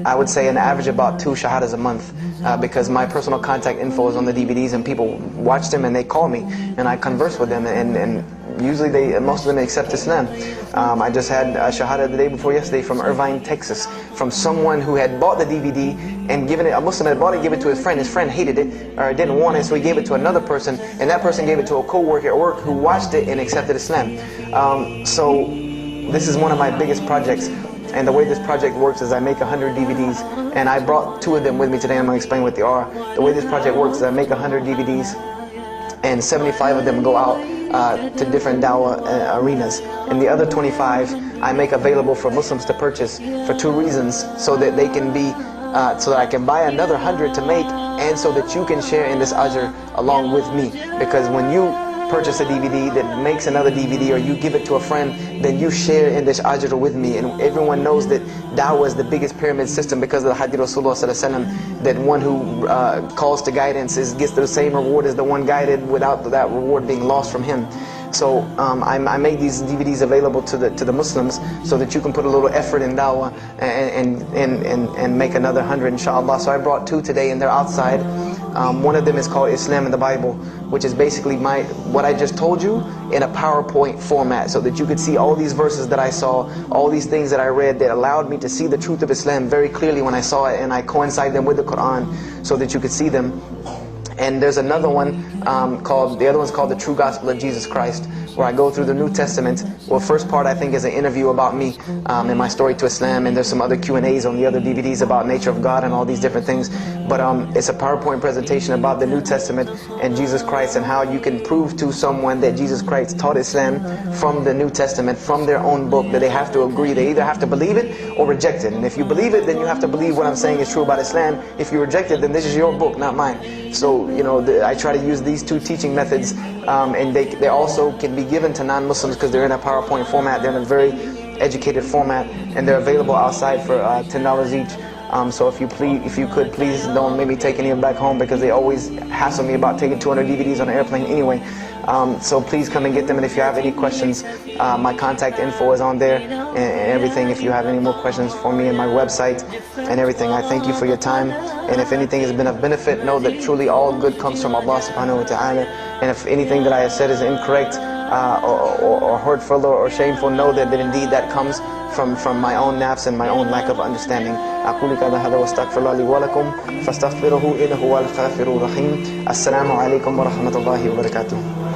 I would say an average about 2 shahadas a month, because my personal contact info is on the DVDs, and people watch them and they call me and I converse with them, and usually most of them accept Islam. I just had a shahada the day before yesterday from Irvine, Texas, from someone who had bought the DVD and given it, a Muslim had bought it, gave it to his friend. His friend hated it or didn't want it, so he gave it to another person, and that person gave it to a co-worker at work who watched it and accepted Islam. So this is one of my biggest projects. And the way this project works is I make 100 DVDs, and I brought 2 of them with me today. I'm going to explain what they are. The way this project works is I make 100 DVDs, and 75 of them go out to different dawah arenas. And the other 25 I make available for Muslims to purchase for 2 reasons: so that they can be, so that I can buy another 100 to make, and so that you can share in this ajr along with me. Because when you purchase a DVD that makes another DVD, or you give it to a friend, then you share in this ajr with me. And everyone knows that dawah is the biggest pyramid system, because of the hadith Rasulullah sallallahu alaihi wasallam, that one who calls to guidance gets the same reward as the one guided, without that reward being lost from him. So I made these DVDs available to the Muslims, so that you can put a little effort in dawah and make another 100 inshallah. So I brought 2 today, and they're outside. One of them is called Islam in the Bible, which is basically what I just told you in a PowerPoint format, so that you could see all these verses that I saw, all these things that I read that allowed me to see the truth of Islam very clearly when I saw it, and I coincide them with the Quran so that you could see them. And there's another one the other one's called The True Gospel of Jesus Christ, where I go through the New Testament. Well, first part I think is an interview about me and my story to Islam, and there's some other Q&As on the other DVDs about nature of God and all these different things. But it's a PowerPoint presentation about the New Testament and Jesus Christ, and how you can prove to someone that Jesus Christ taught Islam from the New Testament, from their own book, that they have to agree. They either have to believe it or reject it. And if you believe it, then you have to believe what I'm saying is true about Islam. If you reject it, then this is your book, not mine. So, you know, I try to use these two teaching methods, and they also can be given to non-Muslims because they're in a PowerPoint format. They're in a very educated format, and they're available outside for $10 each. So if you could please don't make me take any of them back home, because they always hassle me about taking 200 DVDs on an airplane anyway. So please come and get them, and if you have any questions, my contact info is on there and everything. If you have any more questions for me, and my website and everything. I thank you for your time, and if anything has been of benefit, know that truly all good comes from Allah subhanahu wa ta'ala. And if anything that I have said is incorrect or hurtful or shameful, know that indeed that comes from my own nafs and my own lack of understanding. أقول هذا واستغفر الله لي ولكم فاستغفروه إنه هو الغفور الرحيم. السلام عليكم ورحمة الله وبركاته.